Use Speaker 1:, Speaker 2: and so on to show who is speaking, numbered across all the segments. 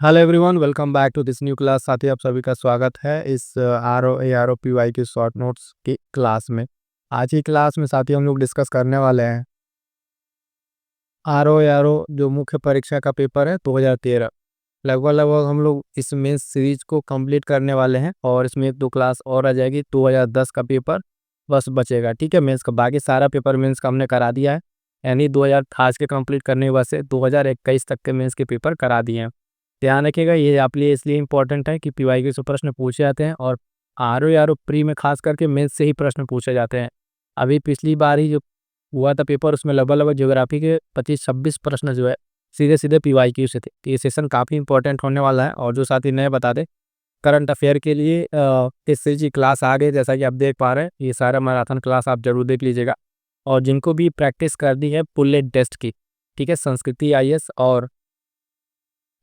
Speaker 1: Hello everyone, welcome back to this new class. साथी आप सभी का स्वागत है इस आर ओ पी वाई की शॉर्ट नोट्स की क्लास में। आज की क्लास में साथी हम लोग डिस्कस करने वाले हैं आर ओ जो मुख्य परीक्षा का पेपर है 2013। लगभग लगभग हम लोग इस मेंस सीरीज को कंप्लीट करने वाले हैं और इसमें एक दो क्लास और आ जाएगी। 2010 का पेपर बस बचेगा, ठीक है। मेंस का बाकी सारा पेपर मेंस का हमने करा दिया है, यानी 2000 आज के कंप्लीट करने के बाद से 2021 तक के मेंस के पेपर करा दिए हैं। ध्यान रखिएगा, ये आप लिए इसलिए इंपॉर्टेंट है कि पीवाई के से प्रश्न पूछे जाते हैं और आर ओ प्री में खास करके मेंस से ही प्रश्न पूछे जाते हैं। अभी पिछली बार ही जो हुआ था पेपर, उसमें लगभग लगभग ज्योग्राफी के 25-26 प्रश्न जो है सीधे सीधे पीवाई क्यू से थे। तो ये सेशन काफ़ी इंपॉर्टेंट होने वाला है। और जो साथी नए बता दें, करंट अफेयर के लिए इस सीरीज की क्लास आ गई। जैसा कि आप देख पा रहे हैं, ये सारा मैराथन क्लास आप जरूर देख लीजिएगा। और जिनको भी प्रैक्टिस करनी है पुल्लेट टेस्ट की, ठीक है, संस्कृति आईएएस और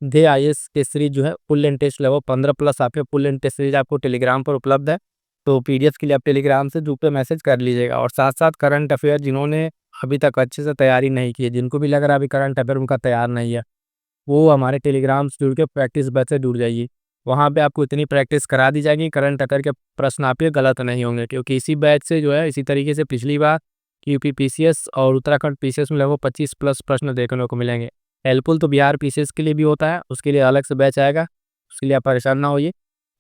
Speaker 1: दे आईएएस के सीरीज जो है फुल एंड टेस्ट लगभग 15+ आपके फुल एंड टेस्ट सीरीज आपको टेलीग्राम पर उपलब्ध है। तो पीडीएफ के लिए आप टेलीग्राम से ग्रुप पे मैसेज कर लीजिएगा। और साथ साथ करंट अफेयर जिन्होंने अभी तक अच्छे से तैयारी नहीं की है, जिनको भी लग रहा है अभी करंट अफेयर उनका तैयार नहीं है, वो हमारे टेलीग्राम से जुड़ के प्रैक्टिस बैच से जुड़ जाइए। वहाँ पे आपको इतनी प्रैक्टिस करा दी जाएगी, करंट अफेयर के प्रश्न आपके गलत नहीं होंगे। क्योंकि इसी बैच से जो है, इसी तरीके से पिछली बार यूपी पीसीएस और उत्तराखंड पीसीएस में लगभग 25+ प्रश्न देखने को मिलेंगे। हेल्पफुल तो बिहार पीसीएस के लिए भी होता है, उसके लिए अलग से बैच आएगा, उसके लिए आप परेशान ना होइए,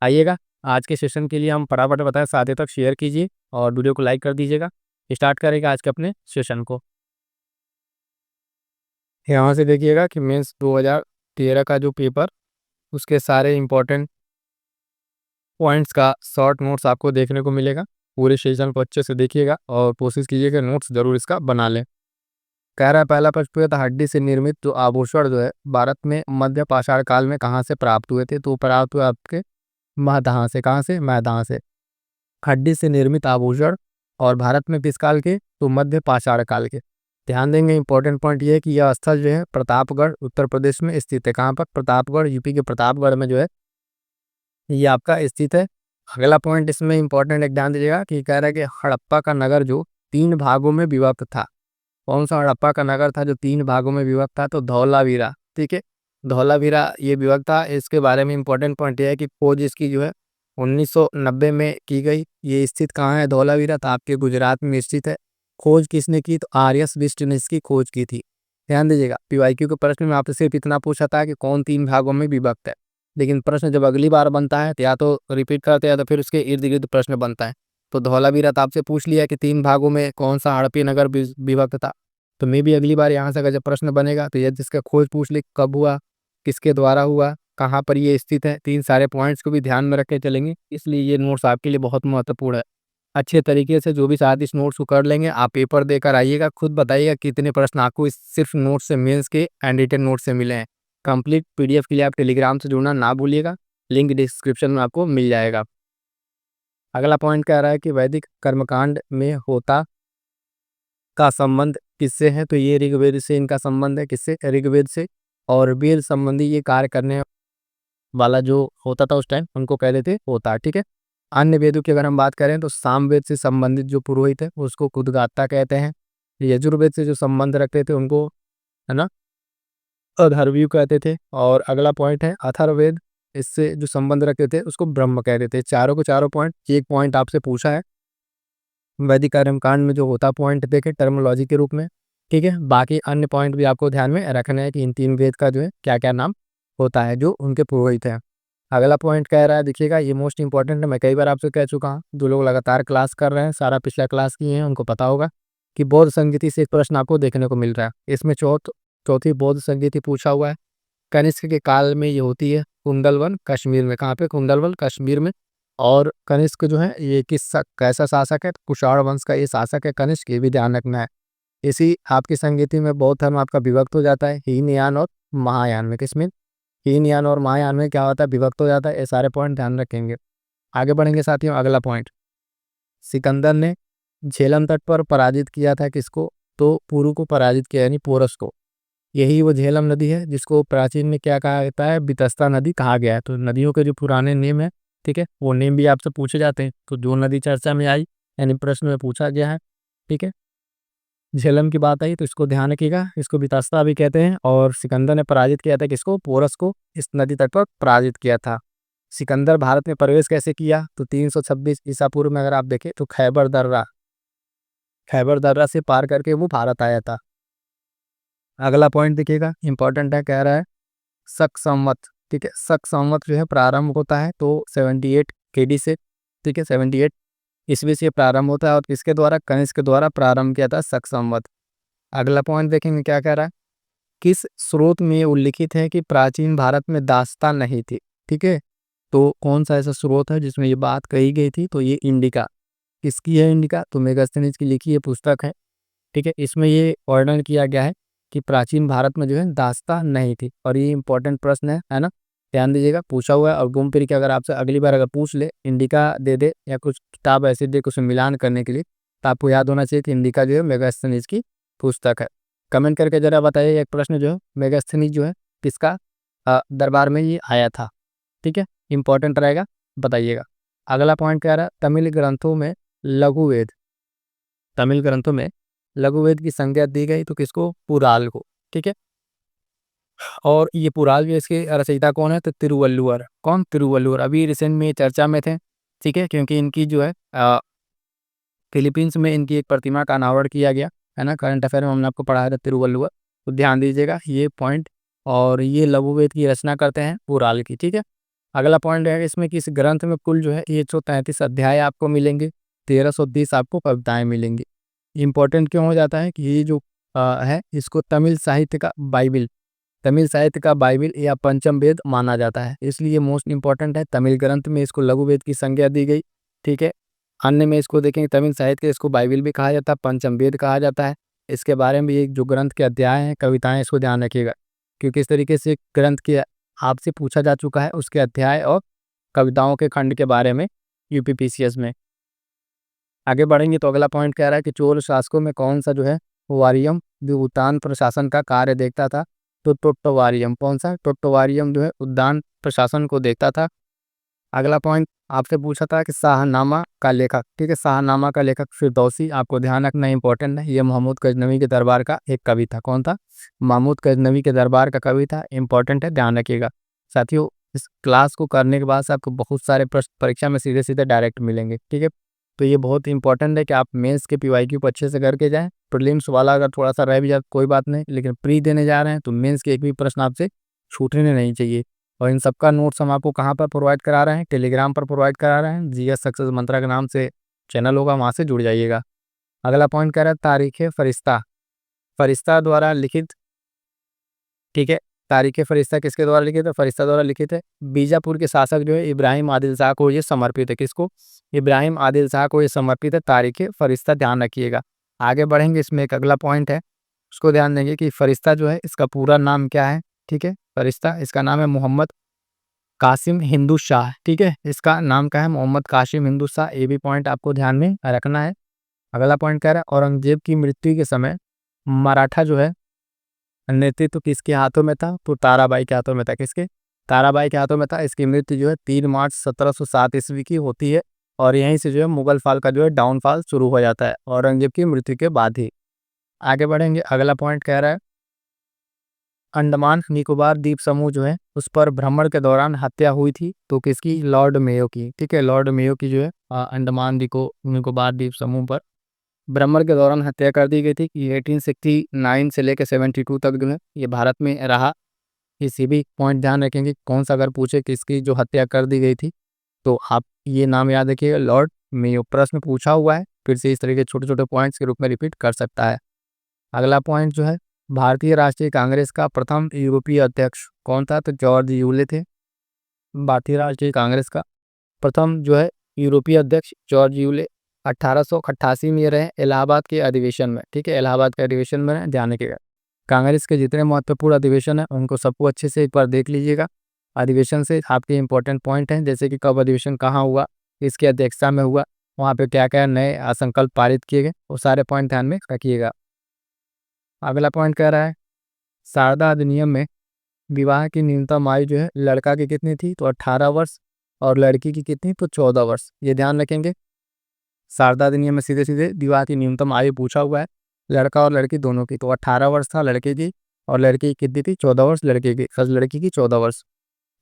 Speaker 1: आइएगा। आज के सेशन के लिए हम फटाफट बताएं, साथी तक शेयर कीजिए और वीडियो को लाइक कर दीजिएगा। स्टार्ट करेंगे आज के अपने सेशन को। यहाँ से देखिएगा कि मेंस 2013 का जो पेपर, उसके सारे इंपॉर्टेंट पॉइंट्स का शॉर्ट नोट्स आपको देखने को मिलेगा। पूरे सेशन को अच्छे से देखिएगा और कोशिश कीजिएगा नोट्स जरूर इसका बना लें। कह रहा है पहला प्रश्न पूछा था, हड्डी से निर्मित जो आभूषण जो है भारत में मध्य पाषाण काल में कहाँ से प्राप्त हुए थे? तो प्राप्त हुए आपके महदहा से। कहाँ से? महदहा से। हड्डी से निर्मित आभूषण और भारत में किस काल के? तो मध्य पाषाण काल के। ध्यान देंगे, इंपॉर्टेंट पॉइंट ये है कि यह स्थल जो है प्रतापगढ़ उत्तर प्रदेश में स्थित है। कहाँ पर? प्रतापगढ़, यूपी के प्रतापगढ़ में जो है ये आपका स्थित है। अगला पॉइंट इसमें इंपॉर्टेंट एक ध्यान दीजिएगा कि कह रहा है कि हड़प्पा का नगर जो 3 भागों में विभक्त था। कौन सा हड़प्पा का नगर था जो 3 भागों में विभक्त था? तो धौलावीरा, ठीक है, धौलावीरा ये विभक्त था। इसके बारे में इंपॉर्टेंट पॉइंट ये है कि खोज इसकी जो है 1990 में की गई। ये स्थित कहाँ है? धौलावीरा तो आपके गुजरात में स्थित है। खोज किसने की? तो आर्यस विष्ट ने इसकी खोज की थी। ध्यान दीजिएगा, पीवाईक्यू के प्रश्न में आपसे सिर्फ इतना पूछा था कि कौन 3 भागों में विभक्त है। लेकिन प्रश्न जब अगली बार बनता है तो या तो रिपीट करते हैं या तो फिर उसके इर्द गिर्द प्रश्न बनता है। तो धौलावीरा तो आपसे पूछ लिया कि 3 भागों में कौन सा हड़प्पी नगर विभक्त था। तो मे भी अगली बार यहाँ से अगर जब प्रश्न बनेगा तो यदि इसका खोज पूछ ले, कब हुआ, किसके द्वारा हुआ, कहाँ पर ये स्थित है, तीन सारे पॉइंट्स को भी ध्यान में रख के चलेंगे। इसलिए ये नोट्स आपके लिए बहुत महत्वपूर्ण है। अच्छे तरीके से जो भी साथ इस नोट्स को कर लेंगे, आप पेपर देकर आइएगा, खुद बताइएगा कितने प्रश्न आपको इस सिर्फ नोट्स से, मेंस के एंड रिटन नोट्स से मिले हैं। कंप्लीट पीडीएफ के लिए आप टेलीग्राम से जुड़ना ना भूलिएगा, लिंक डिस्क्रिप्शन में आपको मिल जाएगा। अगला पॉइंट कह रहा है कि वैदिक कर्मकांड में होता का संबंध किससे है? तो ये ऋग्वेद से इनका संबंध है। किससे? ऋग्वेद से। और वेद संबंधी ये कार्य करने वाला जो होता था उस टाइम, उनको कहते थे होता, ठीक है। अन्य वेदों की अगर हम बात करें तो सामवेद से संबंधित जो पुरोहित है उसको उद्गाता कहते हैं। यजुर्वेद से जो संबंध रखते थे उनको, है ना, अथर्वयु कहते थे। और अगला पॉइंट है अथर्ववेद, इससे जो संबंध रखते थे उसको ब्रह्म कहते थे। चारों को चारों पॉइंट, एक पॉइंट आपसे पूछा है वैदिक कर्मकांड में जो होता पॉइंट देखे टर्मोलॉजी के रूप में, ठीक है। बाकी अन्य पॉइंट भी आपको ध्यान में रखना है कि इन 3 वेद का जो है क्या क्या नाम होता है जो उनके पुरोहित हैं। अगला पॉइंट कह रहा है, देखिएगा ये मोस्ट इंपॉर्टेंट है, मैं कई बार आपसे कह चुका हूँ। जो लोग लगातार क्लास कर रहे हैं, सारा पिछला क्लास किए हैं, उनको पता होगा कि बौद्ध संगीति से एक प्रश्न आपको देखने को मिल रहा है। इसमें चौथी बौद्ध संगीति पूछा हुआ है। कनिष्क के काल में ये होती है कुंदलवन कश्मीर में। कहाँ पे? कुंदलवन कश्मीर में। और कनिष्क जो है ये कैसा शासक है? तो कुषाण वंश का ये शासक है कनिष्क, ये भी ध्यान रखना है। इसी आपकी संगीति में बौद्ध धर्म आपका विभक्त हो जाता है हीनयान और महायान में। किसमें? हीनयान और महायान में क्या होता है? विभक्त हो जाता है। ये सारे पॉइंट ध्यान रखेंगे। आगे बढ़ेंगे साथियों। अगला पॉइंट, सिकंदर ने झेलम तट पर पराजित किया था किसको? तो पुरु को पराजित किया, यानी पोरस को। यही वो झेलम नदी है जिसको प्राचीन में क्या कहा जाता है? बितस्ता नदी कहा गया है। तो नदियों के जो पुराने नेम है, ठीक है, वो नेम भी आपसे पूछे जाते हैं। तो जो नदी चर्चा में आई, यानी प्रश्न में पूछा गया है, ठीक है। झेलम की बात आई तो इसको ध्यान रखिएगा, इसको वितस्ता भी कहते हैं। और सिकंदर ने पराजित किया था किसको? पोरस को इस नदी तट पर पराजित किया था। सिकंदर भारत में प्रवेश कैसे किया? तो 326 ईसा पूर्व में अगर आप देखें तो खैबर दर्रा से पार करके वो भारत आया था। अगला पॉइंट देखिएगा, इंपॉर्टेंट है, कह रहा है शक संवत। ठीक है, शक संवत जो है प्रारंभ होता है तो 78 केडी से। ठीक है, 78 ईस्वी से प्रारंभ होता है और किसके द्वारा? कनिष्क के द्वारा प्रारंभ किया था शक संवत। अगला पॉइंट देखेंगे क्या कह रहा है, किस स्रोत में ये उल्लिखित है कि प्राचीन भारत में दास्तान नहीं थी? ठीक है, तो कौन सा ऐसा स्रोत है जिसमें ये बात कही गई थी? तो ये इंडिका। किसकी है इंडिका? तो मेगास्थनीज की लिखी ये पुस्तक है। ठीक है, इसमें ये वर्णन किया गया है कि प्राचीन भारत में जो है दास्तान नहीं थी। और ये इंपॉर्टेंट प्रश्न है ना, ध्यान दीजिएगा, पूछा हुआ है। और घूम फिर के अगर आपसे अगली बार अगर पूछ ले, इंडिका दे दे या कुछ किताब ऐसी दे कुछ मिलान करने के लिए, तो आपको याद होना चाहिए कि इंडिका जो है मेगास्थनीज की पुस्तक है। कमेंट करके जरा बताइए, एक प्रश्न जो है मेगास्थनीज जो है किसका दरबार में ये आया था? ठीक है, इंपॉर्टेंट रहेगा, बताइएगा। अगला पॉइंट कह रहा है तमिल ग्रंथों में लघु वेद की संज्ञा दी गई तो किसको? पुराल को। ठीक है, और ये पुराल जो इसके रचयिता कौन है? तो तिरुवल्लुवर। कौन? तिरुवल्लुवर। अभी रिसेंट में ये चर्चा में थे। ठीक है, क्योंकि इनकी जो है फिलीपींस में इनकी एक प्रतिमा का अनावरण किया गया है ना, करंट अफेयर में हमने आपको पढ़ाया था तिरुवल्लुवर। तो ध्यान दीजिएगा ये पॉइंट। और ये लघु वेद की रचना करते हैं पुराल की। ठीक है, अगला पॉइंट है इसमें कि इस ग्रंथ में कुल जो है 133 अध्याय आपको मिलेंगे, 1330 आपको कविताएं मिलेंगी। इंपॉर्टेंट क्यों हो जाता है कि ये जो है इसको तमिल साहित्य का बाइबिल या पंचम वेद माना जाता है, इसलिए मोस्ट इंपॉर्टेंट है। तमिल ग्रंथ में इसको लघु वेद की संज्ञा दी गई। ठीक है, अन्य में इसको देखेंगे तमिल साहित्य के इसको बाइबिल भी कहा जाता है, पंचम वेद कहा जाता है। इसके बारे में ये जो ग्रंथ के अध्याय हैं, कविताएं, इसको ध्यान रखिएगा, क्योंकि इस तरीके से ग्रंथ के आपसे पूछा जा चुका है उसके अध्याय और कविताओं के खंड के बारे में यूपीपीसीएस में। आगे बढ़ेंगे तो अगला पॉइंट कह रहा है कि चोल शासकों में कौन सा जो है वारियम जो उद्यान प्रशासन का कार्य देखता था? तो टोट्टोवारियम। कौन सा? टोट्टोवारियम जो है उद्यान प्रशासन को देखता था। अगला पॉइंट आपसे पूछा था कि शाहनामा का लेखक। ठीक है, शाहनामा का लेखक फिरदौसी, आपको ध्यान रखना इंपॉर्टेंट है। ये महमूद गजनवी के दरबार का एक कवि था। कौन था? महमूद गजनवी के दरबार का कवि था। इंपॉर्टेंट है, ध्यान रखिएगा साथियों। इस क्लास को करने के बाद से आपको बहुत सारे प्रश्न परीक्षा में सीधे सीधे डायरेक्ट मिलेंगे। ठीक है, तो ये बहुत इंपॉर्टेंट है कि आप मेंस के पीवाईक्यू को अच्छे से करके जाएं। प्रीलिम्स वाला अगर थोड़ा सा रह भी जाए कोई बात नहीं, लेकिन प्री देने जा रहे हैं तो मेंस के एक भी प्रश्न आपसे छूटने नहीं चाहिए। और इन सबका नोट्स हम आपको कहाँ पर प्रोवाइड करा रहे हैं? टेलीग्राम पर प्रोवाइड करा रहे हैं। जीएस सक्सेस मंत्रा के नाम से चैनल होगा, वहाँ से जुड़ जाइएगा। अगला पॉइंट कह रहा है तारीख फरिश्ता। फरिश्ता द्वारा लिखित। ठीक है, तारीख फरिश्ता किसके द्वारा लिखित है? फरिश्ता द्वारा लिखित है। बीजापुर के शासक जो है इब्राहिम आदिल शाह को ये समर्पित है। किसको? इब्राहिम आदिल शाह को ये समर्पित है तारीख फरिश्ता, ध्यान रखिएगा। आगे बढ़ेंगे, इसमें एक अगला पॉइंट है उसको ध्यान देंगे कि फरिश्ता जो है इसका पूरा नाम क्या है? ठीक है, फरिश्ता इसका नाम है मोहम्मद कासिम हिंदू शाह। ठीक है, इसका नाम क्या है? मोहम्मद कासिम हिंदू शाह। ये भी पॉइंट आपको ध्यान में रखना है। अगला पॉइंट कह रहा है औरंगजेब की मृत्यु के समय मराठा जो है नेतृत्व किसके हाथों में था? तो ताराबाई के हाथों में था। किसके? ताराबाई के हाथों में था। इसकी मृत्यु जो है 3 मार्च 1707 ईस्वी की होती है। और यहीं से जो है मुगल फाल का जो है डाउनफॉल शुरू हो जाता है, औरंगजेब की मृत्यु के बाद ही। आगे बढ़ेंगे, अगला पॉइंट कह रहा है अंडमान निकोबार द्वीप समूह जो है उस पर भ्रमण के दौरान हत्या हुई थी तो किसकी? लॉर्ड मेयो की। ठीक है, लॉर्ड मेयो की जो है अंडमान निकोबार द्वीप समूह पर भ्रमण के दौरान हत्या कर दी गई थी। कि 1869 से लेकर 72 तक जो है ये भारत में रहा। किसी भी पॉइंट ध्यान रखेंगे कौन सा अगर पूछे किसकी जो हत्या कर दी गई थी तो आप ये नाम याद रखिएगा, लॉर्ड मेयो। प्रश्न पूछा हुआ है, फिर से इस तरह के छोटे छोटे पॉइंट्स के रूप में रिपीट कर सकता है। अगला पॉइंट जो है भारतीय राष्ट्रीय कांग्रेस का प्रथम यूरोपीय अध्यक्ष कौन था? तो जॉर्ज यूले थे। भारतीय राष्ट्रीय कांग्रेस का प्रथम जो है यूरोपीय अध्यक्ष जॉर्ज यूले 1888 में रहे इलाहाबाद के अधिवेशन में। ठीक है, इलाहाबाद के अधिवेशन में रहे, ध्यान रखिएगा। कांग्रेस के जितने महत्वपूर्ण अधिवेशन है उनको सबको अच्छे से एक बार देख लीजिएगा। अधिवेशन से आपके इंपॉर्टेंट पॉइंट हैं, जैसे कि कब अधिवेशन कहाँ हुआ, किसकी अध्यक्षता में हुआ, वहाँ पे क्या क्या नए संकल्प पारित किए गए, वो सारे पॉइंट ध्यान में रखिएगा। अगला पॉइंट कह रहा है शारदा अधिनियम में विवाह की न्यूनतम आयु जो है लड़का की कितनी थी? तो 18 वर्ष। और लड़की की कितनी? तो 14 वर्ष। ये ध्यान रखेंगे। शारदा अधिनियम में सीधे सीधे विवाह की न्यूनतम आयु पूछा हुआ है। लड़का और लड़की दोनों की। तो 18 वर्ष था लड़के की और लड़की की कितनी थी, 14 वर्ष लड़के की, लड़की की 14 वर्ष।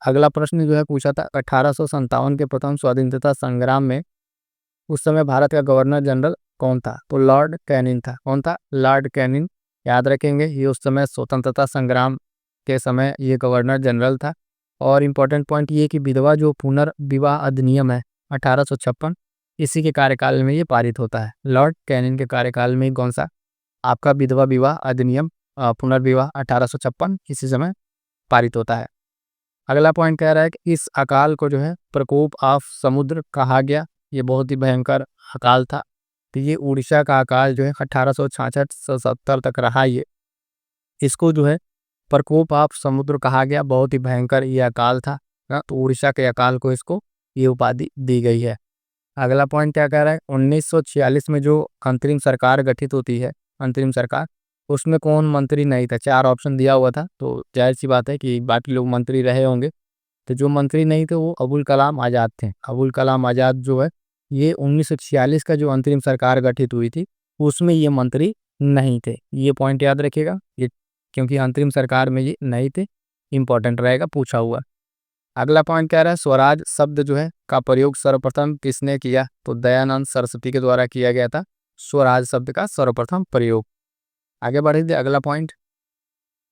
Speaker 1: अगला प्रश्न जो है पूछा था 1857 के प्रथम स्वतंत्रता संग्राम में उस समय भारत का गवर्नर जनरल कौन था, तो लॉर्ड कैनिंग था। कौन था, लॉर्ड कैनिंग। याद रखेंगे ये उस समय स्वतंत्रता संग्राम के समय ये गवर्नर जनरल था। और इम्पोर्टेंट पॉइंट ये कि विधवा जो पुनर्विवाह अधिनियम है 1856, इसी के कार्यकाल में ये पारित होता है। लॉर्ड कैनिंग के कार्यकाल में कौन सा आपका विधवा विवाह अधिनियम पुनर्विवाह 1856 इसी समय पारित होता है। अगला पॉइंट कह रहा है कि इस अकाल को जो है प्रकोप ऑफ समुद्र कहा गया। ये बहुत ही भयंकर अकाल था। तो ये उड़ीसा का अकाल जो है 1866 से 70 तक रहा। ये इसको जो है प्रकोप ऑफ समुद्र कहा गया। बहुत ही भयंकर ये अकाल था ना, तो उड़ीसा के अकाल को इसको ये उपाधि दी गई है। अगला पॉइंट क्या कह रहा है, 1946 में जो अंतरिम सरकार गठित होती है, अंतरिम सरकार, उसमें कौन मंत्री नहीं था। 4 ऑप्शन दिया हुआ था, तो जाहिर सी बात है कि बाकी लोग मंत्री रहे होंगे। तो जो मंत्री नहीं थे वो अबुल कलाम आज़ाद थे। अबुल कलाम आज़ाद जो है ये 1946 का जो अंतरिम सरकार गठित हुई थी उसमें ये मंत्री नहीं थे। ये पॉइंट याद रखिएगा, ये क्योंकि अंतरिम सरकार में ये नहीं थे, इंपॉर्टेंट रहेगा, पूछा हुआ। अगला पॉइंट कह रहा है स्वराज शब्द जो है का प्रयोग सर्वप्रथम किसने किया, तो दयानंद सरस्वती के द्वारा किया गया था स्वराज शब्द का सर्वप्रथम प्रयोग। आगे बढ़ेंगे, अगला पॉइंट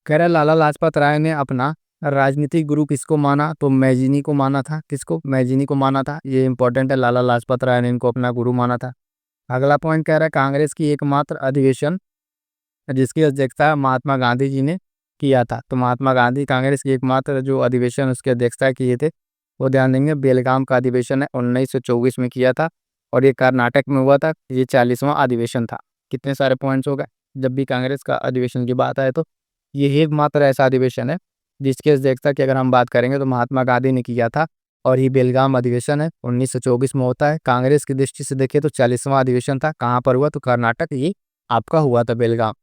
Speaker 1: कह रहा है लाला लाजपत राय ने अपना राजनीतिक गुरु किसको माना, तो मैजिनी को माना था। किसको, मैजिनी को माना था। ये इंपॉर्टेंट है, लाला लाजपत राय ने इनको अपना गुरु माना था। अगला पॉइंट कह रहा है कांग्रेस की एकमात्र अधिवेशन जिसकी अध्यक्षता महात्मा गांधी जी ने किया था, तो महात्मा गांधी कांग्रेस की एकमात्र जो अधिवेशन उसकी अध्यक्षता किए थे वो ध्यान देंगे बेलगाम का अधिवेशन है 1924 में किया था। और ये कर्नाटक में हुआ था। ये 40वां अधिवेशन था। कितने सारे पॉइंट्स हो गए, जब भी कांग्रेस का अधिवेशन की बात आए तो ये एकमात्र ऐसा अधिवेशन है जिसकी अध्यक्षता की अगर हम बात करेंगे तो महात्मा गांधी ने किया था। और ये बेलगाम अधिवेशन है 1924 में होता है। कांग्रेस की दृष्टि से देखें तो 40वां अधिवेशन था। कहाँ पर हुआ, तो कर्नाटक ये आपका हुआ था, बेलगाम।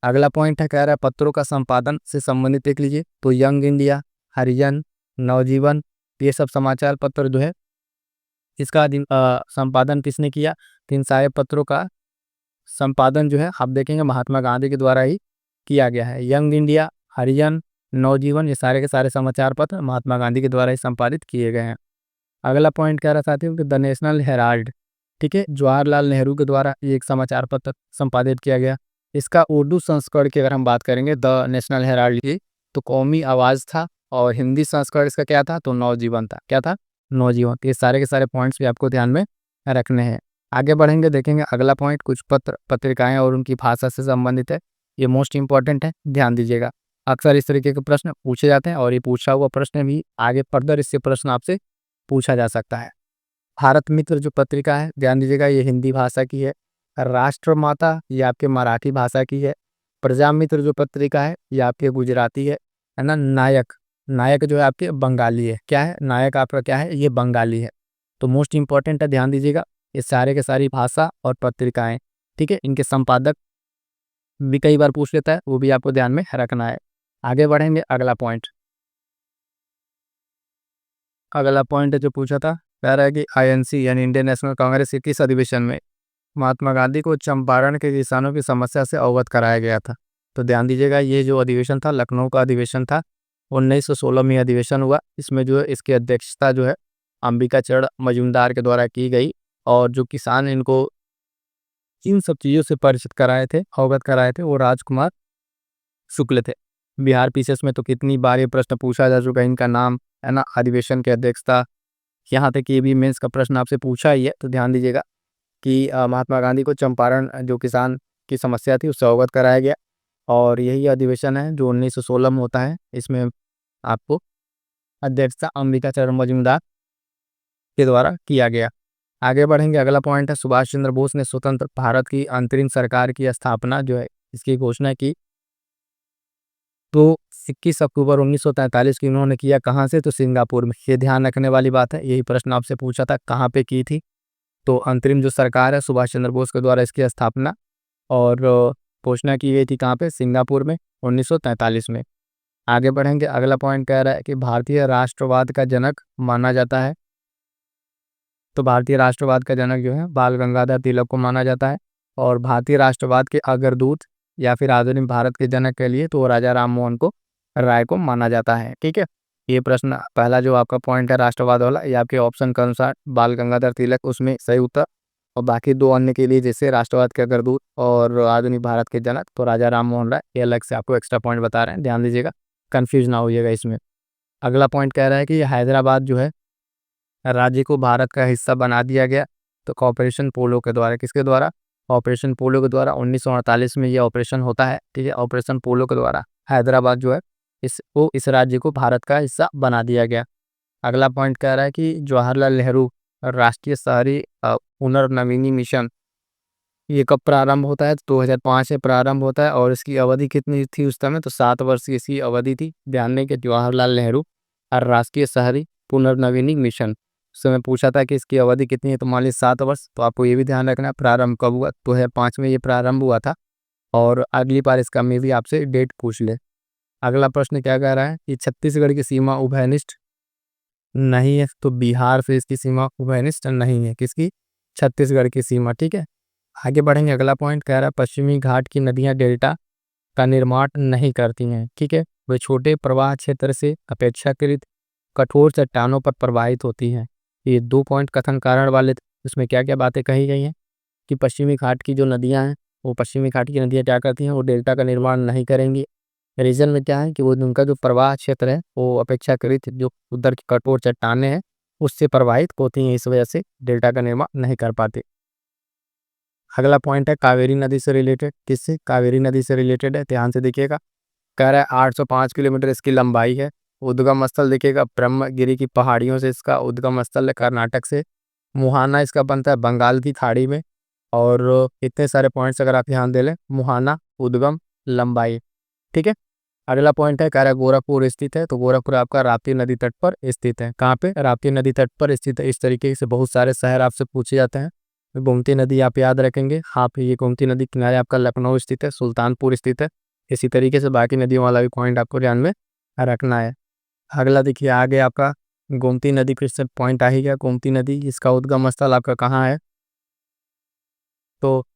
Speaker 1: अगला पॉइंट है कह रहा है पत्रों का संपादन से संबंधित देख लीजिए, तो यंग इंडिया, हरिजन, नवजीवन, ये सब समाचार पत्र जो है इसका संपादन किसने किया, तो इन सारे पत्रों का संपादन जो है आप देखेंगे महात्मा गांधी के द्वारा ही किया गया है। यंग इंडिया, हरिजन, नवजीवन, ये सारे के सारे समाचार पत्र महात्मा गांधी के द्वारा ही संपादित किए गए हैं। अगला पॉइंट कह रहा साथियों कि द नेशनल हेराल्ड, ठीक है, जवाहरलाल नेहरू के द्वारा ये एक समाचार पत्र संपादित किया गया। इसका उर्दू संस्करण की अगर हम बात करेंगे द नेशनल हेराल्ड की, तो कौमी आवाज़ था। और हिंदी संस्करण इसका क्या था, तो नवजीवन था। क्या था, नवजीवन। ये सारे के सारे पॉइंट्स भी आपको ध्यान में रखने हैं। आगे बढ़ेंगे, देखेंगे अगला पॉइंट कुछ पत्र पत्रिकाएं और उनकी भाषा से संबंधित है। ये मोस्ट इंपॉर्टेंट है, ध्यान दीजिएगा। अक्सर इस तरीके के प्रश्न पूछे जाते हैं और ये पूछा हुआ प्रश्न भी आगे फर्दर इससे प्रश्न आपसे पूछा जा सकता है। भारत मित्र जो पत्रिका है ध्यान दीजिएगा ये हिंदी भाषा की है। राष्ट्रमाता ये आपके मराठी भाषा की है। प्रजा मित्र जो पत्रिका है ये आपके गुजराती है ना। नायक, नायक जो है आपके बंगाली है। क्या है, नायक आपका क्या है, ये बंगाली है। तो मोस्ट इंपॉर्टेंट है, ध्यान दीजिएगा ये सारे के सारी भाषा और पत्रिकाएं, ठीक है, इनके संपादक भी कई बार पूछ लेता है, वो भी आपको ध्यान में रखना है। आगे बढ़ेंगे, अगला पॉइंट, अगला पॉइंट जो पूछा था कह रहा है कि आईएनसी यानी इंडियन नेशनल कांग्रेस के किस अधिवेशन में महात्मा गांधी को चंपारण के किसानों की समस्या से अवगत कराया गया था। तो ध्यान दीजिएगा ये जो अधिवेशन था लखनऊ का अधिवेशन था। 1916 में अधिवेशन हुआ। इसमें जो है इसकी अध्यक्षता जो है अंबिका चरण मजूमदार के द्वारा की गई। और जो किसान इनको इन सब चीज़ों से परिचित कराए थे, अवगत कराए थे, वो राजकुमार शुक्ल थे। बिहार पीसीएस में तो कितनी बार ये प्रश्न पूछा जा चुका है, इनका नाम है ना, अधिवेशन की अध्यक्षता, यहाँ तक ये भी मेंस का प्रश्न आपसे पूछा ही है। तो ध्यान दीजिएगा कि महात्मा गांधी को चंपारण जो किसान की समस्या थी उससे अवगत कराया गया। और यही अधिवेशन है जो 1916 में होता है। इसमें आपको अध्यक्षता अंबिका चरण मजूमदार के द्वारा किया गया। आगे बढ़ेंगे, अगला पॉइंट है सुभाष चंद्र बोस ने स्वतंत्र भारत की अंतरिम सरकार की स्थापना जो है इसकी घोषणा की, तो 21 अक्टूबर 1943 की उन्होंने किया। कहाँ से, तो सिंगापुर में। ये ध्यान रखने वाली बात है, यही प्रश्न आपसे पूछा था कहाँ पे की थी। तो अंतरिम जो सरकार है सुभाष चंद्र बोस के द्वारा इसकी स्थापना और घोषणा की गई थी कहाँ पे, सिंगापुर में 1943 में। आगे बढ़ेंगे, अगला पॉइंट कह रहा है कि भारतीय राष्ट्रवाद का जनक माना जाता है। तो भारतीय राष्ट्रवाद का जनक जो है बाल गंगाधर तिलक को माना जाता है। और भारतीय राष्ट्रवाद के अग्रदूत या फिर आधुनिक भारत के जनक के लिए तो राजा राम मोहन को राय को माना जाता है। ठीक है, ये प्रश्न पहला जो आपका पॉइंट है राष्ट्रवाद वाला, ये आपके ऑप्शन के अनुसार बाल गंगाधर तिलक उसमें सही उत्तर, और बाकी दो अन्य के लिए जैसे राष्ट्रवाद के अग्रदूत और आधुनिक भारत के जनक तो राजा राम मोहन राय, ये अलग से आपको एक्स्ट्रा पॉइंट बता रहे हैं, ध्यान दीजिएगा, कंफ्यूज ना होइएगा इसमें। अगला पॉइंट कह रहा है कि हैदराबाद जो है राज्य को भारत का हिस्सा बना दिया गया तो ऑपरेशन पोलो के द्वारा, किसके द्वारा? ऑपरेशन पोलो के द्वारा 1948 में ये ऑपरेशन होता है। ठीक है, ऑपरेशन पोलो के द्वारा हैदराबाद जो है इस राज्य को भारत का हिस्सा बना दिया गया। अगला पॉइंट कह रहा है कि जवाहरलाल नेहरू राष्ट्रीय शहरी पुनर्नवीनी मिशन ये कब प्रारंभ होता है? तो 2005 में प्रारंभ होता है, और इसकी अवधि कितनी थी उस समय? तो 7 वर्ष की इसकी अवधि थी। ध्यान दें कि जवाहरलाल नेहरू राष्ट्रीय शहरी पुनर्नवीनी मिशन, उस समय पूछा था कि इसकी अवधि कितनी है, तो मान लीजिए 7 वर्ष। तो आपको ये भी ध्यान रखना प्रारंभ कब हुआ, 2005 में ये प्रारंभ हुआ था, और अगली बार इसका में भी आपसे डेट पूछ ले। अगला प्रश्न क्या कह रहा है कि छत्तीसगढ़ की सीमा उभयनिष्ठ नहीं है, तो बिहार से इसकी सीमा उभयनिष्ठ नहीं है, किसकी? छत्तीसगढ़ की सीमा। ठीक है, आगे बढ़ेंगे। अगला पॉइंट कह रहा है पश्चिमी घाट की नदियां डेल्टा का निर्माण नहीं करती हैं। ठीक है, वे छोटे प्रवाह क्षेत्र से अपेक्षाकृत कठोर चट्टानों पर प्रवाहित होती हैं। ये 2 पॉइंट कथन कारण वाले थे। उसमें क्या क्या बातें कही गई हैं कि पश्चिमी घाट की जो नदियां हैं, वो पश्चिमी घाट की नदियां क्या करती हैं, वो डेल्टा का निर्माण नहीं करेंगी। रीजन में क्या है कि वो उनका जो प्रवाह क्षेत्र है वो अपेक्षाकृत जो उधर की कठोर चट्टानें हैं उससे प्रवाहित होती हैं, इस वजह से डेल्टा का निर्माण नहीं कर पाते। अगला पॉइंट है कावेरी नदी से रिलेटेड, किससे? कावेरी नदी से रिलेटेड है, ध्यान से देखिएगा। कह रहा है 805 किलोमीटर इसकी लंबाई है। उद्गम स्थल देखिएगा ब्रह्मगिरी की पहाड़ियों से इसका उद्गम स्थल है, कर्नाटक से। मुहाना इसका बनता है बंगाल की खाड़ी में। और इतने सारे पॉइंट्स अगर आप ध्यान दे लें, मुहाना, उद्गम, लंबाई। ठीक है, अगला पॉइंट है कह रहा है गोरखपुर स्थित है, तो गोरखपुर आपका राप्ती नदी तट पर स्थित है। कहाँ पे? राप्ती नदी तट पर स्थित है। इस तरीके से बहुत सारे शहर आपसे पूछे जाते हैं। गोमती नदी आप याद रखेंगे, हाँ फिर ये गोमती नदी किनारे आपका लखनऊ स्थित है, सुल्तानपुर स्थित है। इसी तरीके से बाकी नदियों वाला भी पॉइंट आपको ध्यान में रखना है। अगला देखिए आगे आपका गोमती नदी फिर से पॉइंट आ ही गया। गोमती नदी इसका उद्गम स्थल आपका कहाँ है? तो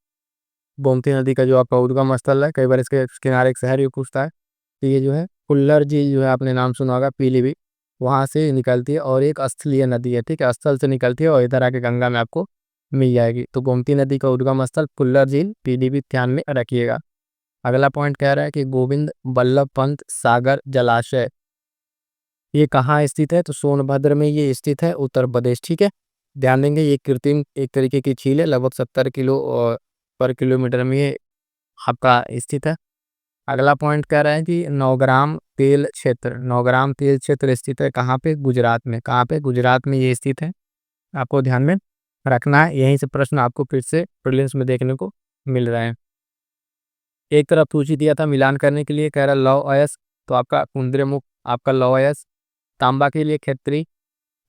Speaker 1: गोमती नदी का जो आपका उद्गम स्थल है, कई बार इसके किनारे एक शहर भी पूछता है, तो ये जो है कुल्लर झील जो है आपने नाम सुना होगा, पीलीभीत, वहाँ से निकलती है और एक स्थलीय नदी है। ठीक है, स्थल से निकलती है और इधर आके गंगा में आपको मिल जाएगी। तो गोमती नदी का उद्गम स्थल कुल्लर झील, पीलीभीत, ध्यान में रखिएगा। अगला पॉइंट कह रहा है कि गोविंद बल्लभ पंत सागर जलाशय ये कहाँ स्थित है? तो सोनभद्र में ये स्थित है, उत्तर प्रदेश। ठीक है, ध्यान देंगे ये कृत्रिम एक तरीके की झील है, लगभग 70 किलो पर किलोमीटर में ये आपका स्थित है। अगला पॉइंट कह रहा है कि नौग्राम तेल क्षेत्र, नौग्राम तेल क्षेत्र स्थित है कहाँ पे? गुजरात में। कहाँ पे? गुजरात में ये स्थित है, आपको ध्यान में रखना है। यहीं से प्रश्न आपको फिर से प्रीलिम्स में देखने को मिल रहे हैं। एक तरफ सूची दिया था मिलान करने के लिए, कह रहा लौह अयस्क, तो आपका कुंद्रमुख आपका लौह अयस्क, तांबा के लिए खैत्री,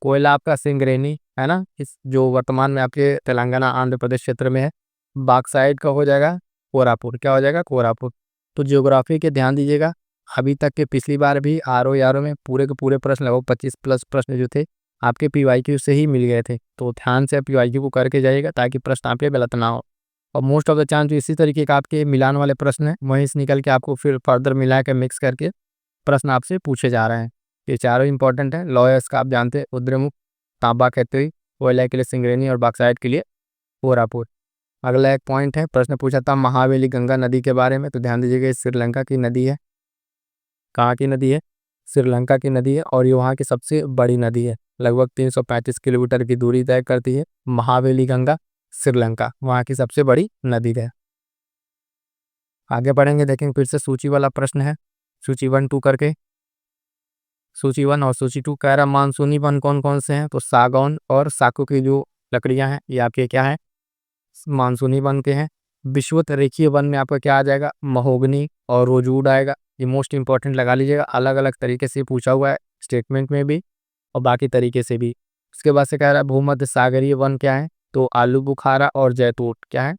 Speaker 1: कोयला आपका सिंगरेनी है ना, इस जो वर्तमान में आपके तेलंगाना आंध्र प्रदेश क्षेत्र में है। बॉक्साइट का हो जाएगा कोरापुट, क्या हो जाएगा? कोरापुट। तो ज्योग्राफी के ध्यान दीजिएगा, अभी तक के पिछली बार भी आर में पूरे के पूरे प्रश्न लगभग 25 प्लस प्रश्न जो थे आपके पीवाईक्यू से ही मिल गए थे। तो ध्यान से पीवाईक्यू को करके जाइएगा ताकि प्रश्न आपके गलत ना हो। और मोस्ट ऑफ द चांस जो इसी तरीके का आपके मिलान वाले प्रश्न हैं वहीं से निकल के आपको फिर फर्दर मिला के मिक्स करके प्रश्न आपसे पूछे जा रहे हैं। ये चारों इंपॉर्टेंट है। लॉयर्स का आप जानते हैं उद्रमुख, तांबा खैत्री, कोयला के लिए सिंगरेनी और बॉक्साइट के लिए कोरापुट। अगला एक पॉइंट है, प्रश्न पूछा था महावेली गंगा नदी के बारे में, तो ध्यान दीजिएगा श्रीलंका की नदी है। कहाँ की नदी है? श्रीलंका की नदी है, और ये वहाँ की सबसे बड़ी नदी है, लगभग 335 किलोमीटर की दूरी तय करती है। महावेली गंगा श्रीलंका वहाँ की सबसे बड़ी नदी है। आगे बढ़ेंगे, देखेंगे फिर से सूची वाला प्रश्न है, सूची 1 2 करके। सूची 1 और सूची 2 कह रहा मानसूनी वन कौन कौन से हैं? तो सागौन और साखू की जो लकड़ियां हैं ये आपके क्या है? मानसूनी वन के हैं। विषुवत रेखीय वन में आपका क्या आ जाएगा? महोगनी और रोजवुड आएगा। ये मोस्ट इंपॉर्टेंट लगा लीजिएगा, अलग अलग तरीके से पूछा हुआ है स्टेटमेंट में भी और बाकी तरीके से भी। उसके बाद से कह रहा है भूमध्य सागरीय वन क्या है? तो आलू बुखारा और जैतून, क्या है?